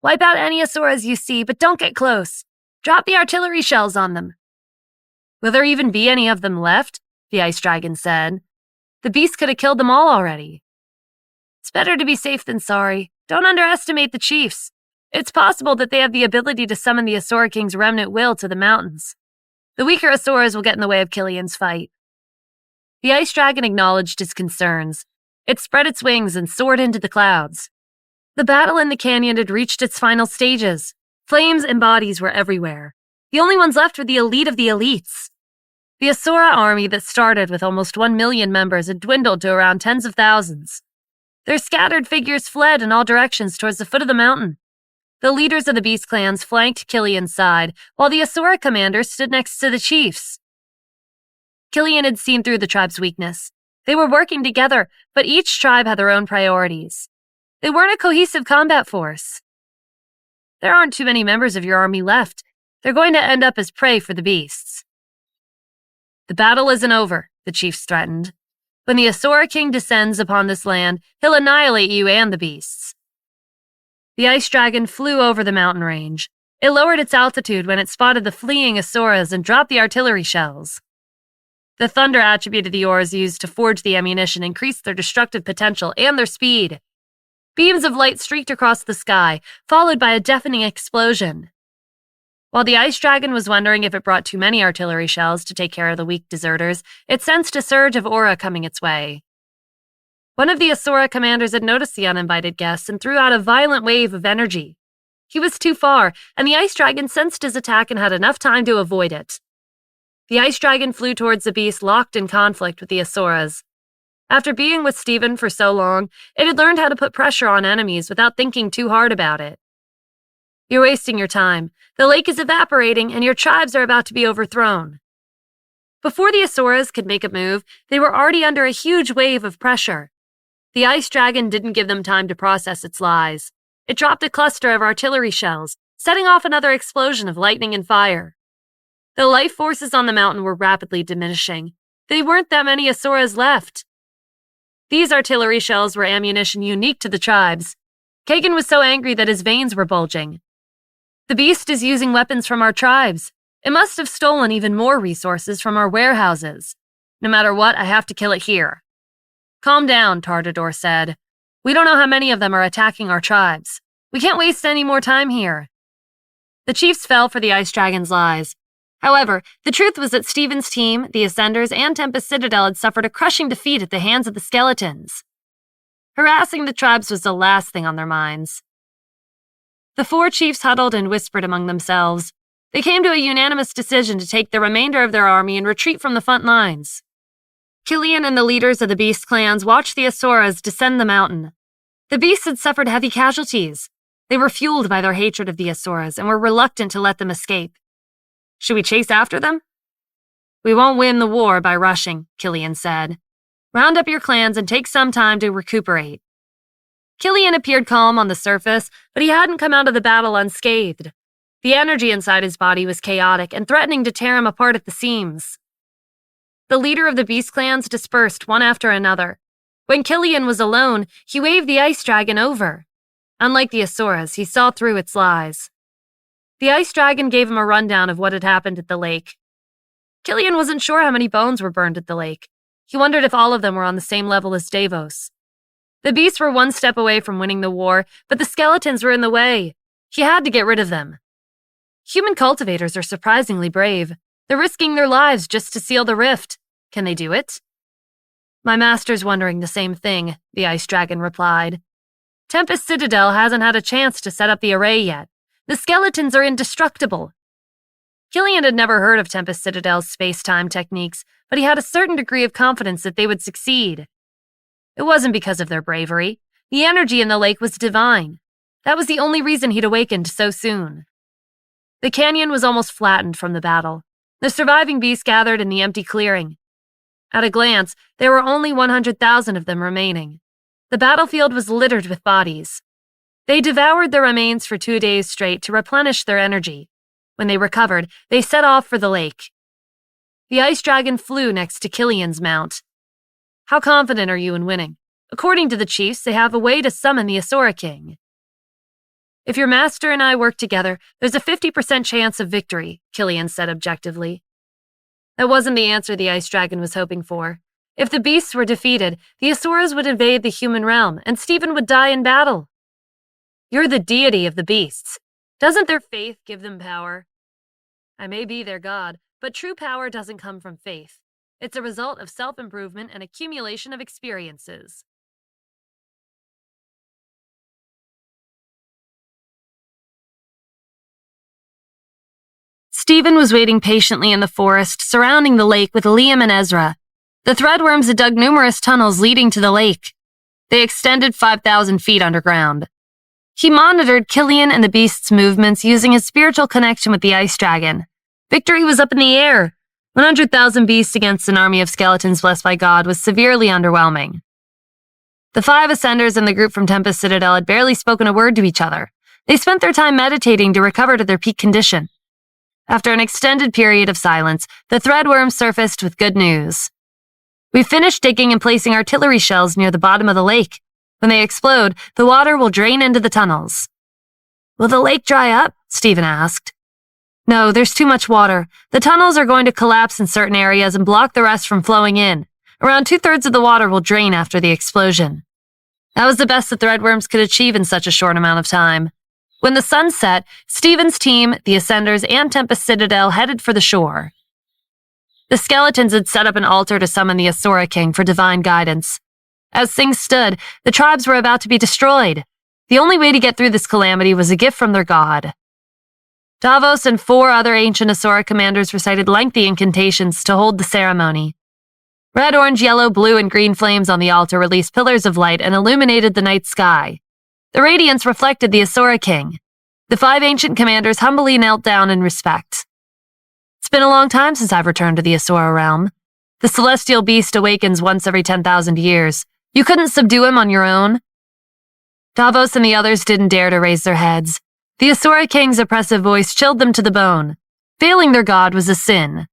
Wipe out any Asuras you see, but don't get close. Drop the artillery shells on them. Will there even be any of them left? The Ice Dragon said. The beast could have killed them all already. It's better to be safe than sorry. Don't underestimate the chiefs. It's possible that they have the ability to summon the Asura King's remnant will to the mountains. The weaker Asuras will get in the way of Killian's fight. The Ice Dragon acknowledged his concerns. It spread its wings and soared into the clouds. The battle in the canyon had reached its final stages. Flames and bodies were everywhere. The only ones left were the elite of the elites. The Asura army that started with almost 1 million members had dwindled to around tens of thousands. Their scattered figures fled in all directions towards the foot of the mountain. The leaders of the beast clans flanked Killian's side, while the Asura commanders stood next to the chiefs. Killian had seen through the tribe's weakness. They were working together, but each tribe had their own priorities. They weren't a cohesive combat force. There aren't too many members of your army left. They're going to end up as prey for the beasts. The battle isn't over, the chiefs threatened. When the Asura King descends upon this land, he'll annihilate you and the beasts. The Ice Dragon flew over the mountain range. It lowered its altitude when it spotted the fleeing Asuras and dropped the artillery shells. The thunder attributed the ores used to forge the ammunition increased their destructive potential and their speed. Beams of light streaked across the sky, followed by a deafening explosion. While the Ice Dragon was wondering if it brought too many artillery shells to take care of the weak deserters, it sensed a surge of aura coming its way. One of the Asura commanders had noticed the uninvited guests and threw out a violent wave of energy. He was too far, and the Ice Dragon sensed his attack and had enough time to avoid it. The Ice Dragon flew towards the beast locked in conflict with the Asuras. After being with Stephen for so long, it had learned how to put pressure on enemies without thinking too hard about it. You're wasting your time. The lake is evaporating, and your tribes are about to be overthrown. Before the Asuras could make a move, they were already under a huge wave of pressure. The Ice Dragon didn't give them time to process its lies. It dropped a cluster of artillery shells, setting off another explosion of lightning and fire. The life forces on the mountain were rapidly diminishing. There weren't that many Asuras left. These artillery shells were ammunition unique to the tribes. Kagan was so angry that his veins were bulging. The beast is using weapons from our tribes. It must have stolen even more resources from our warehouses. No matter what, I have to kill it here. Calm down, Tartador said. We don't know how many of them are attacking our tribes. We can't waste any more time here. The chiefs fell for the Ice Dragon's lies. However, the truth was that Stephen's team, the Ascenders, and Tempest Citadel had suffered a crushing defeat at the hands of the skeletons. Harassing the tribes was the last thing on their minds. The four chiefs huddled and whispered among themselves. They came to a unanimous decision to take the remainder of their army and retreat from the front lines. Killian and the leaders of the beast clans watched the Asuras descend the mountain. The beasts had suffered heavy casualties. They were fueled by their hatred of the Asuras and were reluctant to let them escape. Should we chase after them? We won't win the war by rushing, Killian said. Round up your clans and take some time to recuperate. Killian appeared calm on the surface, but he hadn't come out of the battle unscathed. The energy inside his body was chaotic and threatening to tear him apart at the seams. The leader of the beast clans dispersed one after another. When Killian was alone, he waved the ice dragon over. Unlike the Asuras, he saw through its lies. The ice dragon gave him a rundown of what had happened at the lake. Killian wasn't sure how many bones were burned at the lake. He wondered if all of them were on the same level as Davos. The beasts were one step away from winning the war, but the skeletons were in the way. He had to get rid of them. Human cultivators are surprisingly brave. They're risking their lives just to seal the rift. Can they do it? My master's wondering the same thing, the ice dragon replied. Tempest Citadel hasn't had a chance to set up the array yet. The skeletons are indestructible. Killian had never heard of Tempest Citadel's space-time techniques, but he had a certain degree of confidence that they would succeed. It wasn't because of their bravery. The energy in the lake was divine. That was the only reason he'd awakened so soon. The canyon was almost flattened from the battle. The surviving beasts gathered in the empty clearing. At a glance, there were only 100,000 of them remaining. The battlefield was littered with bodies. They devoured the remains for 2 days straight to replenish their energy. When they recovered, they set off for the lake. The ice dragon flew next to Killian's mount. How confident are you in winning? According to the chiefs, they have a way to summon the Asura King. If your master and I work together, there's a 50% chance of victory, Killian said objectively. That wasn't the answer the ice dragon was hoping for. If the beasts were defeated, the Asuras would invade the human realm, and Stephen would die in battle. You're the deity of the beasts. Doesn't their faith give them power? I may be their god, but true power doesn't come from faith. It's a result of self-improvement and accumulation of experiences. Stephen was waiting patiently in the forest surrounding the lake with Liam and Ezra. The threadworms had dug numerous tunnels leading to the lake. They extended 5,000 feet underground. He monitored Killian and the beast's movements using his spiritual connection with the ice dragon. Victory was up in the air. 100,000 beasts against an army of skeletons blessed by God was severely underwhelming. The 5 ascenders and the group from Tempest Citadel had barely spoken a word to each other. They spent their time meditating to recover to their peak condition. After an extended period of silence, the threadworm surfaced with good news. We finished digging and placing artillery shells near the bottom of the lake. When they explode, the water will drain into the tunnels. Will the lake dry up? Stephen asked. No, there's too much water. The tunnels are going to collapse in certain areas and block the rest from flowing in. Around 2/3 of the water will drain after the explosion. That was the best the threadworms could achieve in such a short amount of time. When the sun set, Stephen's team, the Ascenders, and Tempest Citadel headed for the shore. The skeletons had set up an altar to summon the Asura King for divine guidance. As things stood, the tribes were about to be destroyed. The only way to get through this calamity was a gift from their god. Davos and 4 other ancient Asura commanders recited lengthy incantations to hold the ceremony. Red, orange, yellow, blue, and green flames on the altar released pillars of light and illuminated the night sky. The radiance reflected the Asura King. The 5 ancient commanders humbly knelt down in respect. It's been a long time since I've returned to the Asura realm. The celestial beast awakens once every 10,000 years. You couldn't subdue him on your own? Davos and the others didn't dare to raise their heads. The Asura King's oppressive voice chilled them to the bone. Failing their god was a sin.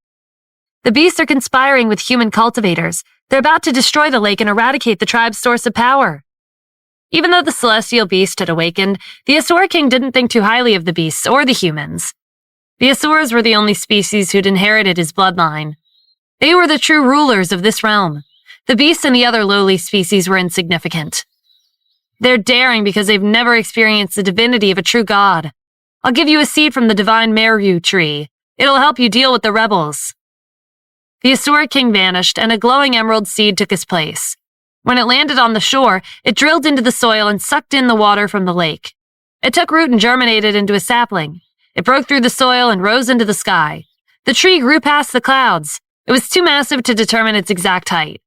The beasts are conspiring with human cultivators. They're about to destroy the lake and eradicate the tribe's source of power. Even though the celestial beast had awakened, the Asura King didn't think too highly of the beasts or the humans. The Asuras were the only species who'd inherited his bloodline. They were the true rulers of this realm. The beasts and the other lowly species were insignificant. They're daring because they've never experienced the divinity of a true god. I'll give you a seed from the divine Meru tree. It'll help you deal with the rebels. The Asura King vanished, and a glowing emerald seed took his place. When it landed on the shore, it drilled into the soil and sucked in the water from the lake. It took root and germinated into a sapling. It broke through the soil and rose into the sky. The tree grew past the clouds. It was too massive to determine its exact height.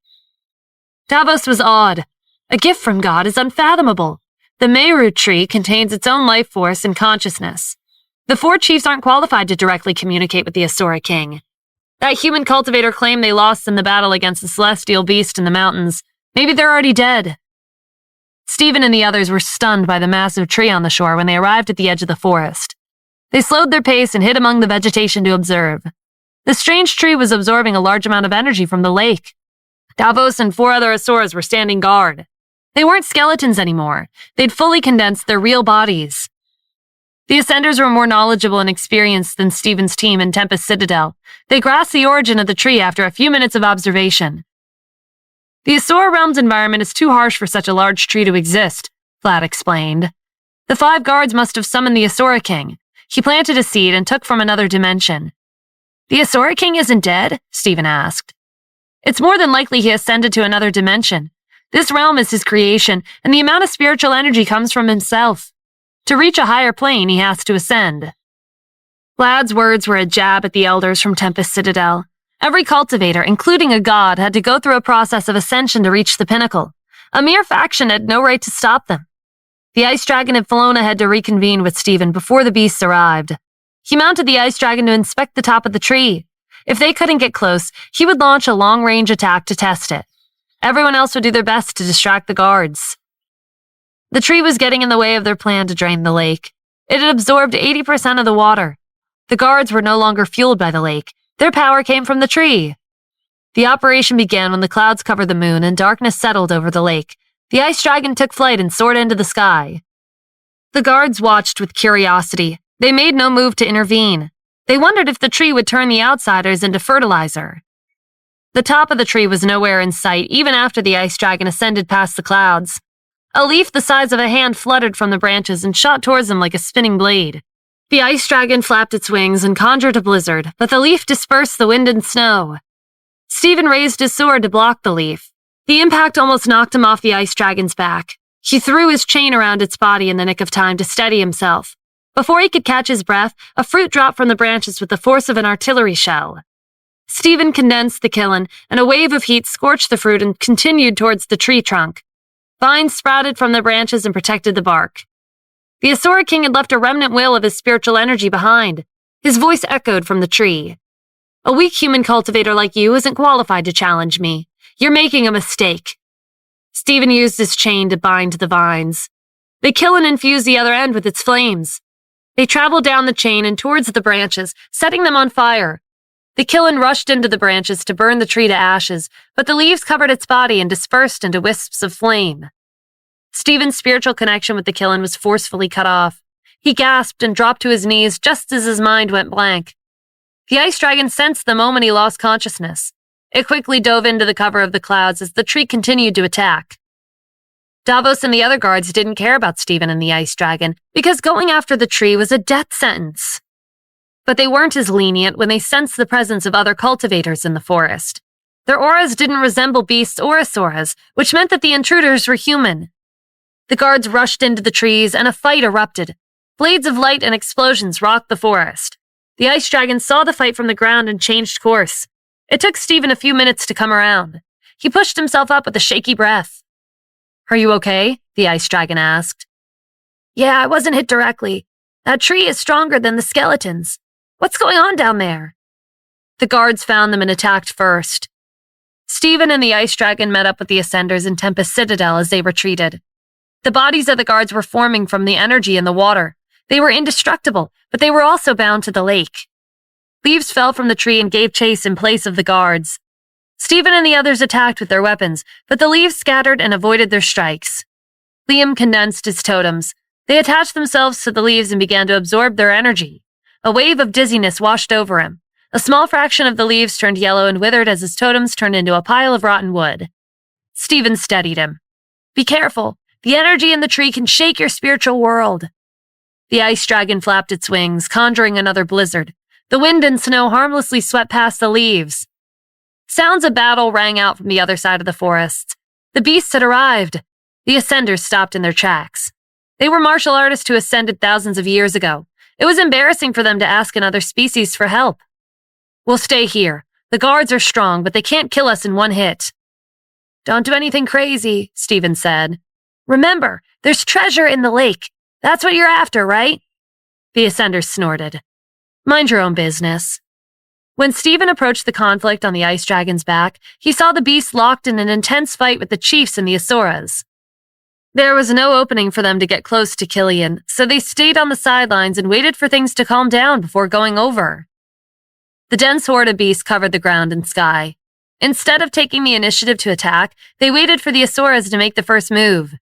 Davos was awed. A gift from God is unfathomable. The Meru tree contains its own life force and consciousness. The 4 chiefs aren't qualified to directly communicate with the Asura King. That human cultivator claimed they lost in the battle against the celestial beast in the mountains. Maybe they're already dead. Stephen and the others were stunned by the massive tree on the shore when they arrived at the edge of the forest. They slowed their pace and hid among the vegetation to observe. The strange tree was absorbing a large amount of energy from the lake. Davos and 4 other Asuras were standing guard. They weren't skeletons anymore. They'd fully condensed their real bodies. The Ascenders were more knowledgeable and experienced than Stephen's team in Tempest Citadel. They grasped the origin of the tree after a few minutes of observation. The Asura realm's environment is too harsh for such a large tree to exist, Vlad explained. The 5 guards must have summoned the Asura King. He planted a seed and took from another dimension. The Asura King isn't dead? Stephen asked. It's more than likely he ascended to another dimension. This realm is his creation, and the amount of spiritual energy comes from himself. To reach a higher plane, he has to ascend. Vlad's words were a jab at the elders from Tempest Citadel. Every cultivator, including a god, had to go through a process of ascension to reach the pinnacle. A mere faction had no right to stop them. The Ice Dragon had flown ahead to reconvene with Stephen before the beasts arrived. He mounted the Ice Dragon to inspect the top of the tree. If they couldn't get close, he would launch a long-range attack to test it. Everyone else would do their best to distract the guards. The tree was getting in the way of their plan to drain the lake. It had absorbed 80% of the water. The guards were no longer fueled by the lake. Their power came from the tree. The operation began when the clouds covered the moon and darkness settled over the lake. The Ice Dragon took flight and soared into the sky. The guards watched with curiosity. They made no move to intervene. They wondered if the tree would turn the outsiders into fertilizer. The top of the tree was nowhere in sight, even after the Ice Dragon ascended past the clouds. A leaf the size of a hand fluttered from the branches and shot towards them like a spinning blade. The Ice Dragon flapped its wings and conjured a blizzard, but the leaf dispersed the wind and snow. Stephen raised his sword to block the leaf. The impact almost knocked him off the Ice Dragon's back. He threw his chain around its body in the nick of time to steady himself. Before he could catch his breath, a fruit dropped from the branches with the force of an artillery shell. Stephen condensed the kiln, and a wave of heat scorched the fruit and continued towards the tree trunk. Vines sprouted from the branches and protected the bark. The Asura King had left a remnant will of his spiritual energy behind. His voice echoed from the tree. A weak human cultivator like you isn't qualified to challenge me. You're making a mistake. Stephen used his chain to bind the vines. The kiln infused the other end with its flames. They traveled down the chain and towards the branches, setting them on fire. The kiln rushed into the branches to burn the tree to ashes, but the leaves covered its body and dispersed into wisps of flame. Stephen's spiritual connection with the kiln was forcefully cut off. He gasped and dropped to his knees just as his mind went blank. The Ice Dragon sensed the moment he lost consciousness. It quickly dove into the cover of the clouds as the tree continued to attack. Davos and the other guards didn't care about Stephen and the Ice Dragon because going after the tree was a death sentence. But they weren't as lenient when they sensed the presence of other cultivators in the forest. Their auras didn't resemble beasts or asuras, which meant that the intruders were human. The guards rushed into the trees and a fight erupted. Blades of light and explosions rocked the forest. The Ice Dragon saw the fight from the ground and changed course. It took Stephen a few minutes to come around. He pushed himself up with a shaky breath. "Are you okay?" the Ice Dragon asked. "Yeah, I wasn't hit directly. That tree is stronger than the skeletons. What's going on down there?" The guards found them and attacked first. Stephen and the Ice Dragon met up with the Ascenders in Tempest Citadel as they retreated. The bodies of the guards were forming from the energy in the water. They were indestructible, but they were also bound to the lake. Leaves fell from the tree and gave chase in place of the guards. Stephen and the others attacked with their weapons, but the leaves scattered and avoided their strikes. Liam condensed his totems. They attached themselves to the leaves and began to absorb their energy. A wave of dizziness washed over him. A small fraction of the leaves turned yellow and withered as his totems turned into a pile of rotten wood. Stephen steadied him. "Be careful. The energy in the tree can shake your spiritual world." The Ice Dragon flapped its wings, conjuring another blizzard. The wind and snow harmlessly swept past the leaves. Sounds of battle rang out from the other side of the forest. The beasts had arrived. The Ascenders stopped in their tracks. They were martial artists who ascended thousands of years ago. It was embarrassing for them to ask another species for help. "We'll stay here. The guards are strong, but they can't kill us in one hit." "Don't do anything crazy," Stephen said. "Remember, there's treasure in the lake. That's what you're after, right?" The Ascenders snorted. "Mind your own business." When Stephen approached the conflict on the ice dragon's back, he saw the beast locked in an intense fight with the chiefs and the Asuras. There was no opening for them to get close to Killian, so they stayed on the sidelines and waited for things to calm down before going over. The dense horde of beasts covered the ground and sky. Instead of taking the initiative to attack, they waited for the Asuras to make the first move.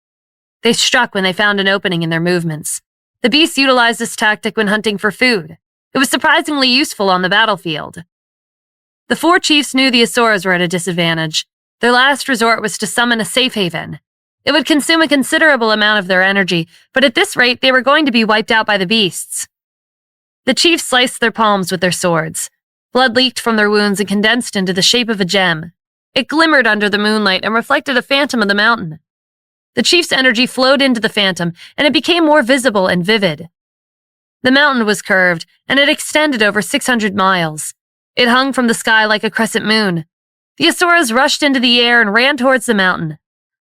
They struck when they found an opening in their movements. The beasts utilized this tactic when hunting for food. It was surprisingly useful on the battlefield. The four chiefs knew the Asuras were at a disadvantage. Their last resort was to summon a safe haven. It would consume a considerable amount of their energy, but at this rate they were going to be wiped out by the beasts. The chiefs sliced their palms with their swords. Blood leaked from their wounds and condensed into the shape of a gem. It glimmered under the moonlight and reflected a phantom of the mountain. The chief's energy flowed into the phantom, and it became more visible and vivid. The mountain was curved, and it extended over 600 miles. It hung from the sky like a crescent moon. The Asuras rushed into the air and ran towards the mountain.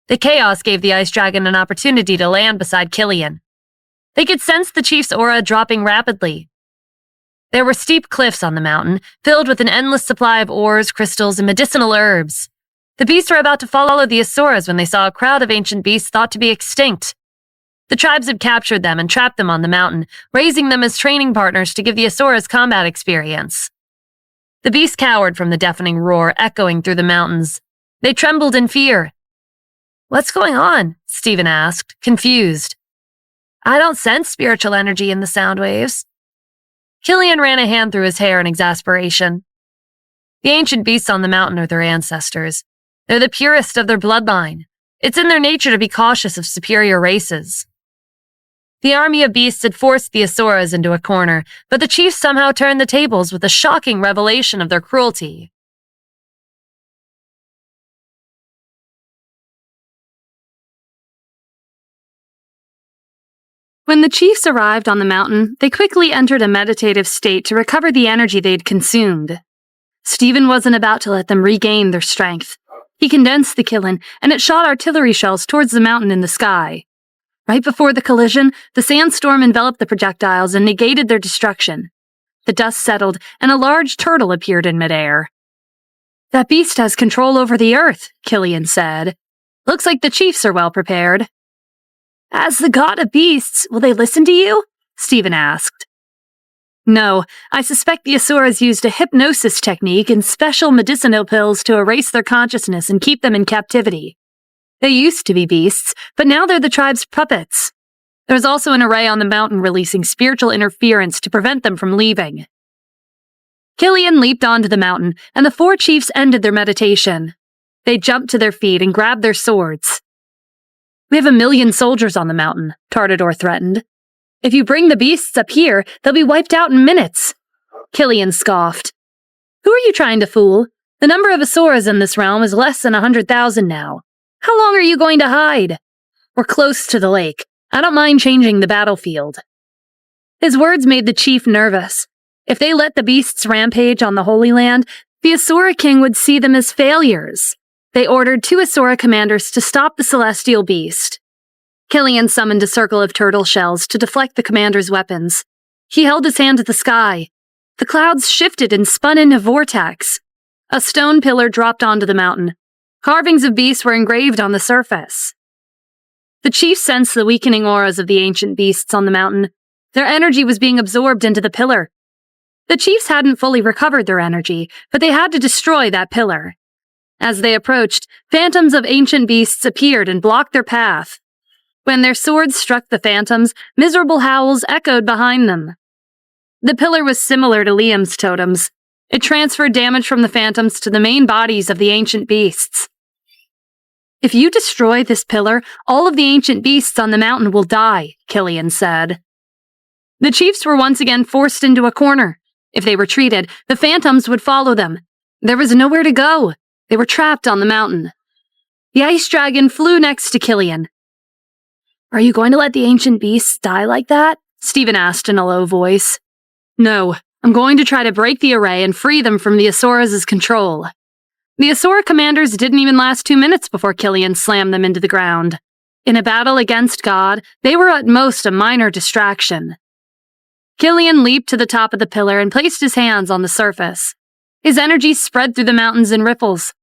The chaos gave the ice dragon an opportunity to land beside Killian. They could sense the chief's aura dropping rapidly. There were steep cliffs on the mountain, filled with an endless supply of ores, crystals, and medicinal herbs. The beasts were about to follow the Asuras when they saw a crowd of ancient beasts thought to be extinct. The tribes had captured them and trapped them on the mountain, raising them as training partners to give the Asuras combat experience. The beasts cowered from the deafening roar echoing through the mountains. They trembled in fear. "What's going on?" Stephen asked, confused. "I don't sense spiritual energy in the sound waves." Killian ran a hand through his hair in exasperation. The ancient beasts on the mountain are their ancestors. They're the purest of their bloodline. It's in their nature to be cautious of superior races. The army of beasts had forced the Asuras into a corner, but the chiefs somehow turned the tables with a shocking revelation of their cruelty. When the chiefs arrived on the mountain, they quickly entered a meditative state to recover the energy they'd consumed. Stephen wasn't about to let them regain their strength. He condensed the Killian, and it shot artillery shells towards the mountain in the sky. Right before the collision, the sandstorm enveloped the projectiles and negated their destruction. The dust settled, and a large turtle appeared in midair. "That beast has control over the earth," Killian said. "Looks like the chiefs are well prepared." "As the god of beasts, will they listen to you?" Stephen asked. "No, I suspect the Asuras used a hypnosis technique and special medicinal pills to erase their consciousness and keep them in captivity. They used to be beasts, but now they're the tribe's puppets. There's also an array on the mountain releasing spiritual interference to prevent them from leaving." Killian leaped onto the mountain, and the four chiefs ended their meditation. They jumped to their feet and grabbed their swords. "We have 1,000,000 soldiers on the mountain," Tartador threatened. "If you bring the beasts up here, they'll be wiped out in minutes." Killian scoffed. "Who are you trying to fool? The number of Asuras in this realm is less than 100,000 now. How long are you going to hide? We're close to the lake. I don't mind changing the battlefield." His words made the chief nervous. If they let the beasts rampage on the Holy Land, the Asura king would see them as failures. They ordered 2 Asura commanders to stop the celestial beast. Killian summoned a circle of turtle shells to deflect the commander's weapons. He held his hand to the sky. The clouds shifted and spun into vortex. A stone pillar dropped onto the mountain. Carvings of beasts were engraved on the surface. The chief sensed the weakening auras of the ancient beasts on the mountain. Their energy was being absorbed into the pillar. The chiefs hadn't fully recovered their energy, but they had to destroy that pillar. As they approached, phantoms of ancient beasts appeared and blocked their path. When their swords struck the phantoms, miserable howls echoed behind them. The pillar was similar to Liam's totems. It transferred damage from the phantoms to the main bodies of the ancient beasts. "If you destroy this pillar, all of the ancient beasts on the mountain will die," Killian said. The chiefs were once again forced into a corner. If they retreated, the phantoms would follow them. There was nowhere to go. They were trapped on the mountain. The ice dragon flew next to Killian. "Are you going to let the ancient beasts die like that?" Stephen asked in a low voice. "No, I'm going to try to break the array and free them from the Asuras' control." The Asura commanders didn't even last 2 minutes before Killian slammed them into the ground. In a battle against God, they were at most a minor distraction. Killian leaped to the top of the pillar and placed his hands on the surface. His energy spread through the mountains in ripples.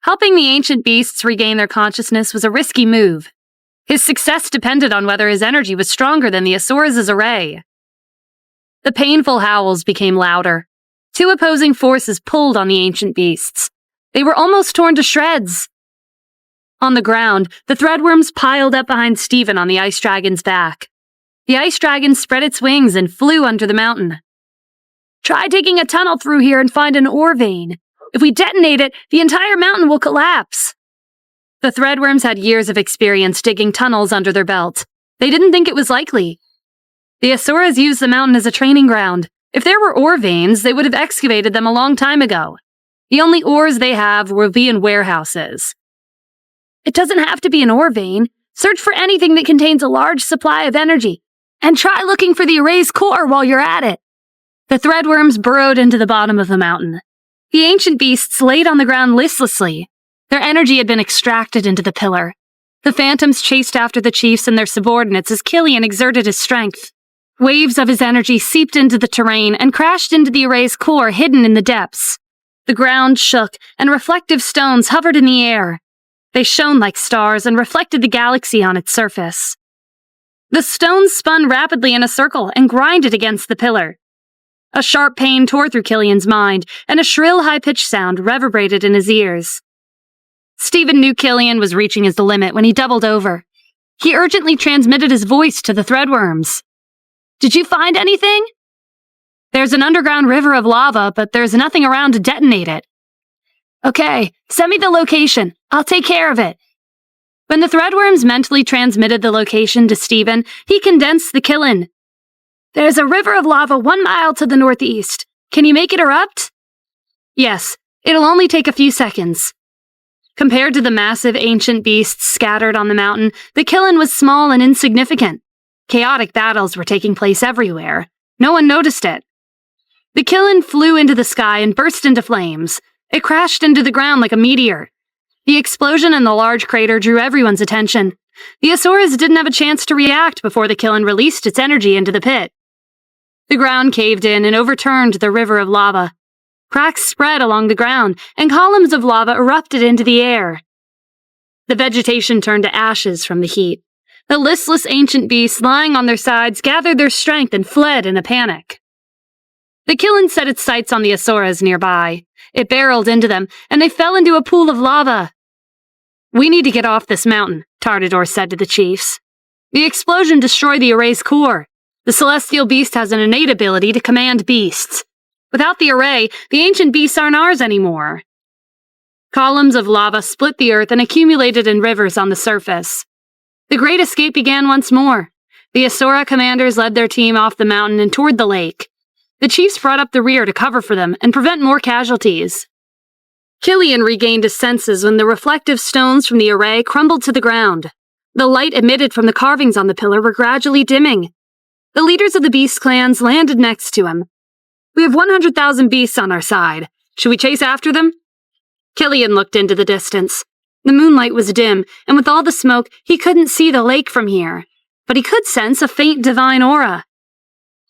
Helping the ancient beasts regain their consciousness was a risky move. His success depended on whether his energy was stronger than the Asuras' array. The painful howls became louder. Two opposing forces pulled on the ancient beasts. They were almost torn to shreds. On the ground, the threadworms piled up behind Stephen on the ice dragon's back. The ice dragon spread its wings and flew under the mountain. "Try digging a tunnel through here and find an ore vein. If we detonate it, the entire mountain will collapse." The threadworms had years of experience digging tunnels under their belt. They didn't think it was likely. The Asuras used the mountain as a training ground. If there were ore veins, they would have excavated them a long time ago. The only ores they have will be in warehouses. "It doesn't have to be an ore vein. Search for anything that contains a large supply of energy. And try looking for the array's core while you're at it." The threadworms burrowed into the bottom of the mountain. The ancient beasts laid on the ground listlessly. Their energy had been extracted into the pillar. The phantoms chased after the chiefs and their subordinates as Killian exerted his strength. Waves of his energy seeped into the terrain and crashed into the array's core hidden in the depths. The ground shook, and reflective stones hovered in the air. They shone like stars and reflected the galaxy on its surface. The stones spun rapidly in a circle and grinded against the pillar. A sharp pain tore through Killian's mind, and a shrill, high-pitched sound reverberated in his ears. Stephen knew Killian was reaching his limit when he doubled over. He urgently transmitted his voice to the threadworms. "Did you find anything?" "There's an underground river of lava, but there's nothing around to detonate it." "Okay, send me the location. I'll take care of it." When the threadworms mentally transmitted the location to Stephen, he condensed the Killian. "There's a river of lava 1 mile to the northeast. Can you make it erupt?" "Yes, it'll only take a few seconds." Compared to the massive ancient beasts scattered on the mountain, the Killian was small and insignificant. Chaotic battles were taking place everywhere. No one noticed it. The Killian flew into the sky and burst into flames. It crashed into the ground like a meteor. The explosion in the large crater drew everyone's attention. The Asuras didn't have a chance to react before the Killian released its energy into the pit. The ground caved in and overturned the river of lava. Cracks spread along the ground, and columns of lava erupted into the air. The vegetation turned to ashes from the heat. The listless ancient beasts lying on their sides gathered their strength and fled in a panic. The Killian set its sights on the Asuras nearby. It barreled into them, and they fell into a pool of lava. "We need to get off this mountain," Tartador said to the chiefs. "The explosion destroyed the array's core. The celestial beast has an innate ability to command beasts. Without the array, the ancient beasts aren't ours anymore." Columns of lava split the earth and accumulated in rivers on the surface. The Great Escape began once more. The Asura commanders led their team off the mountain and toward the lake. The chiefs brought up the rear to cover for them and prevent more casualties. Killian regained his senses when the reflective stones from the array crumbled to the ground. The light emitted from the carvings on the pillar were gradually dimming. The leaders of the beast clans landed next to him. "We have 100,000 beasts on our side. Should we chase after them?" Killian looked into the distance. The moonlight was dim, and with all the smoke, he couldn't see the lake from here. But he could sense a faint divine aura.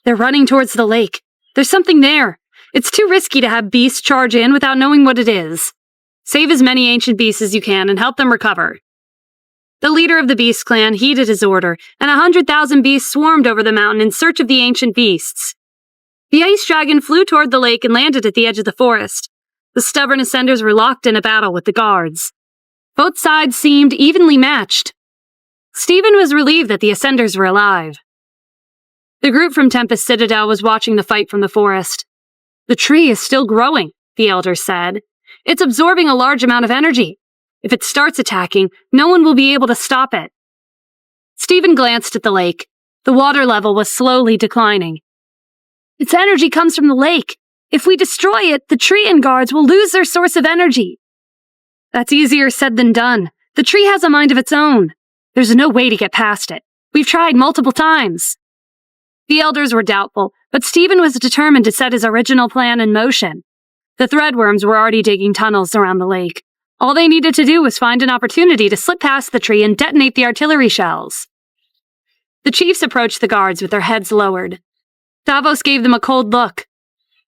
"They're running towards the lake. There's something there. It's too risky to have beasts charge in without knowing what it is. Save as many ancient beasts as you can and help them recover." The leader of the beast clan heeded his order, and 100,000 beasts swarmed over the mountain in search of the ancient beasts. The ice dragon flew toward the lake and landed at the edge of the forest. The stubborn ascenders were locked in a battle with the guards. Both sides seemed evenly matched. Stephen was relieved that the ascenders were alive. The group from Tempest Citadel was watching the fight from the forest. "The tree is still growing," the elders said. "It's absorbing a large amount of energy. If it starts attacking, no one will be able to stop it." Stephen glanced at the lake. The water level was slowly declining. "Its energy comes from the lake. If we destroy it, the tree and guards will lose their source of energy." "That's easier said than done. The tree has a mind of its own. There's no way to get past it. We've tried multiple times." The elders were doubtful, but Stephen was determined to set his original plan in motion. The threadworms were already digging tunnels around the lake. All they needed to do was find an opportunity to slip past the tree and detonate the artillery shells. The chiefs approached the guards with their heads lowered. Davos gave them a cold look.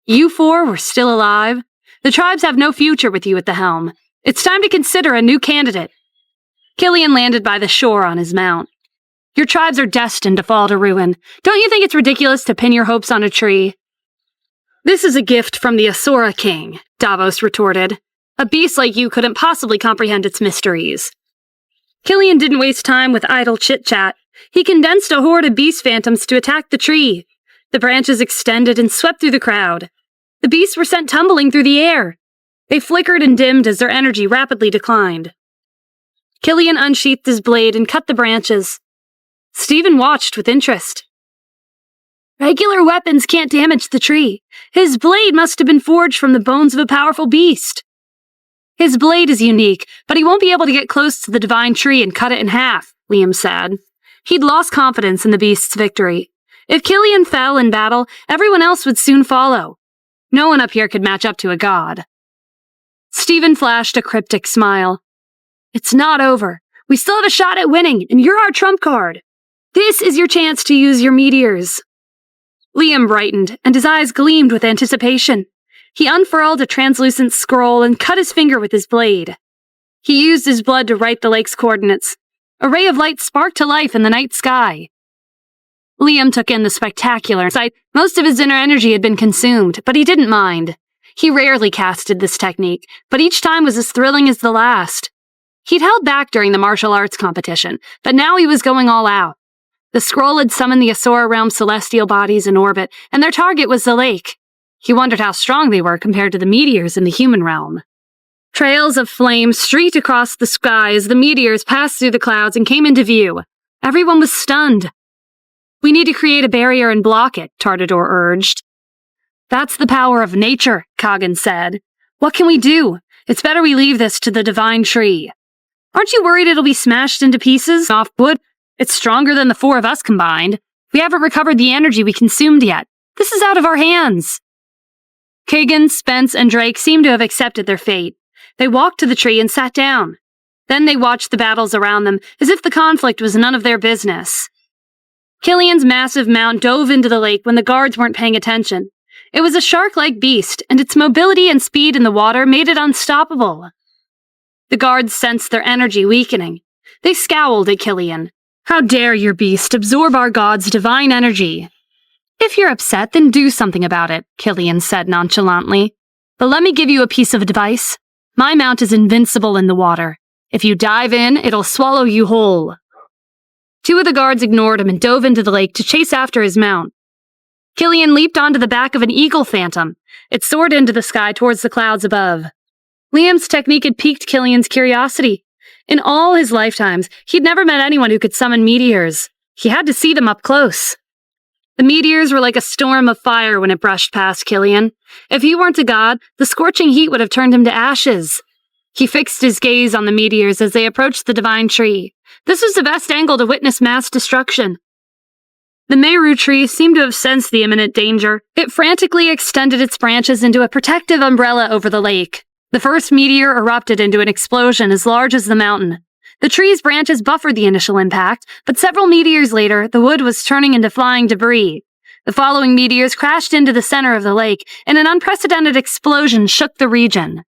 "You four were still alive? The tribes have no future with you at the helm. It's time to consider a new candidate. Killian landed by the shore on his mount. Your tribes are destined to fall to ruin. Don't you think it's ridiculous to pin your hopes on a tree? This is a gift from the Asura King, Davos retorted. A beast like you couldn't possibly comprehend its mysteries. Killian didn't waste time with idle chit-chat. He condensed a horde of beast phantoms to attack the tree. The branches extended and swept through the crowd. The beasts were sent tumbling through the air. They flickered and dimmed as their energy rapidly declined. Killian unsheathed his blade and cut the branches. Stephen watched with interest. Regular weapons can't damage the tree. His blade must have been forged from the bones of a powerful beast. His blade is unique, but he won't be able to get close to the divine tree and cut it in half, Liam said. He'd lost confidence in the beast's victory. If Killian fell in battle, everyone else would soon follow. No one up here could match up to a god. Stephen flashed a cryptic smile. It's not over. We still have a shot at winning, and you're our trump card. This is your chance to use your meteors. Liam brightened, and his eyes gleamed with anticipation. He unfurled a translucent scroll and cut his finger with his blade. He used his blood to write the lake's coordinates. A ray of light sparked to life in the night sky. Liam took in the spectacular sight. Most of his inner energy had been consumed, but he didn't mind. He rarely casted this technique, but each time was as thrilling as the last. He'd held back during the martial arts competition, but now he was going all out. The scroll had summoned the Asura realm's celestial bodies in orbit, and their target was the lake. He wondered how strong they were compared to the meteors in the human realm. Trails of flame streaked across the sky as the meteors passed through the clouds and came into view. Everyone was stunned. We need to create a barrier and block it, Tartador urged. That's the power of nature, Kagan said. What can we do? It's better we leave this to the divine tree. Aren't you worried it'll be smashed into pieces off wood? It's stronger than the four of us combined. We haven't recovered the energy we consumed yet. This is out of our hands. Kagan, Spence, and Drake seemed to have accepted their fate. They walked to the tree and sat down. Then they watched the battles around them, as if the conflict was none of their business. Killian's massive mount dove into the lake when the guards weren't paying attention. It was a shark-like beast, and its mobility and speed in the water made it unstoppable. The guards sensed their energy weakening. They scowled at Killian. How dare your beast absorb our god's divine energy? If you're upset, then do something about it, Killian said nonchalantly. But let me give you a piece of advice. My mount is invincible in the water. If you dive in, it'll swallow you whole. Two of the guards ignored him and dove into the lake to chase after his mount. Killian leaped onto the back of an eagle phantom. It soared into the sky towards the clouds above. Liam's technique had piqued Killian's curiosity. In all his lifetimes, he'd never met anyone who could summon meteors. He had to see them up close. The meteors were like a storm of fire when it brushed past Killian. If he weren't a god, the scorching heat would have turned him to ashes. He fixed his gaze on the meteors as they approached the divine tree. This was the best angle to witness mass destruction. The Meru tree seemed to have sensed the imminent danger. It frantically extended its branches into a protective umbrella over the lake. The first meteor erupted into an explosion as large as the mountain. The tree's branches buffered the initial impact, but several meteors later, the wood was turning into flying debris. The following meteors crashed into the center of the lake, and an unprecedented explosion shook the region.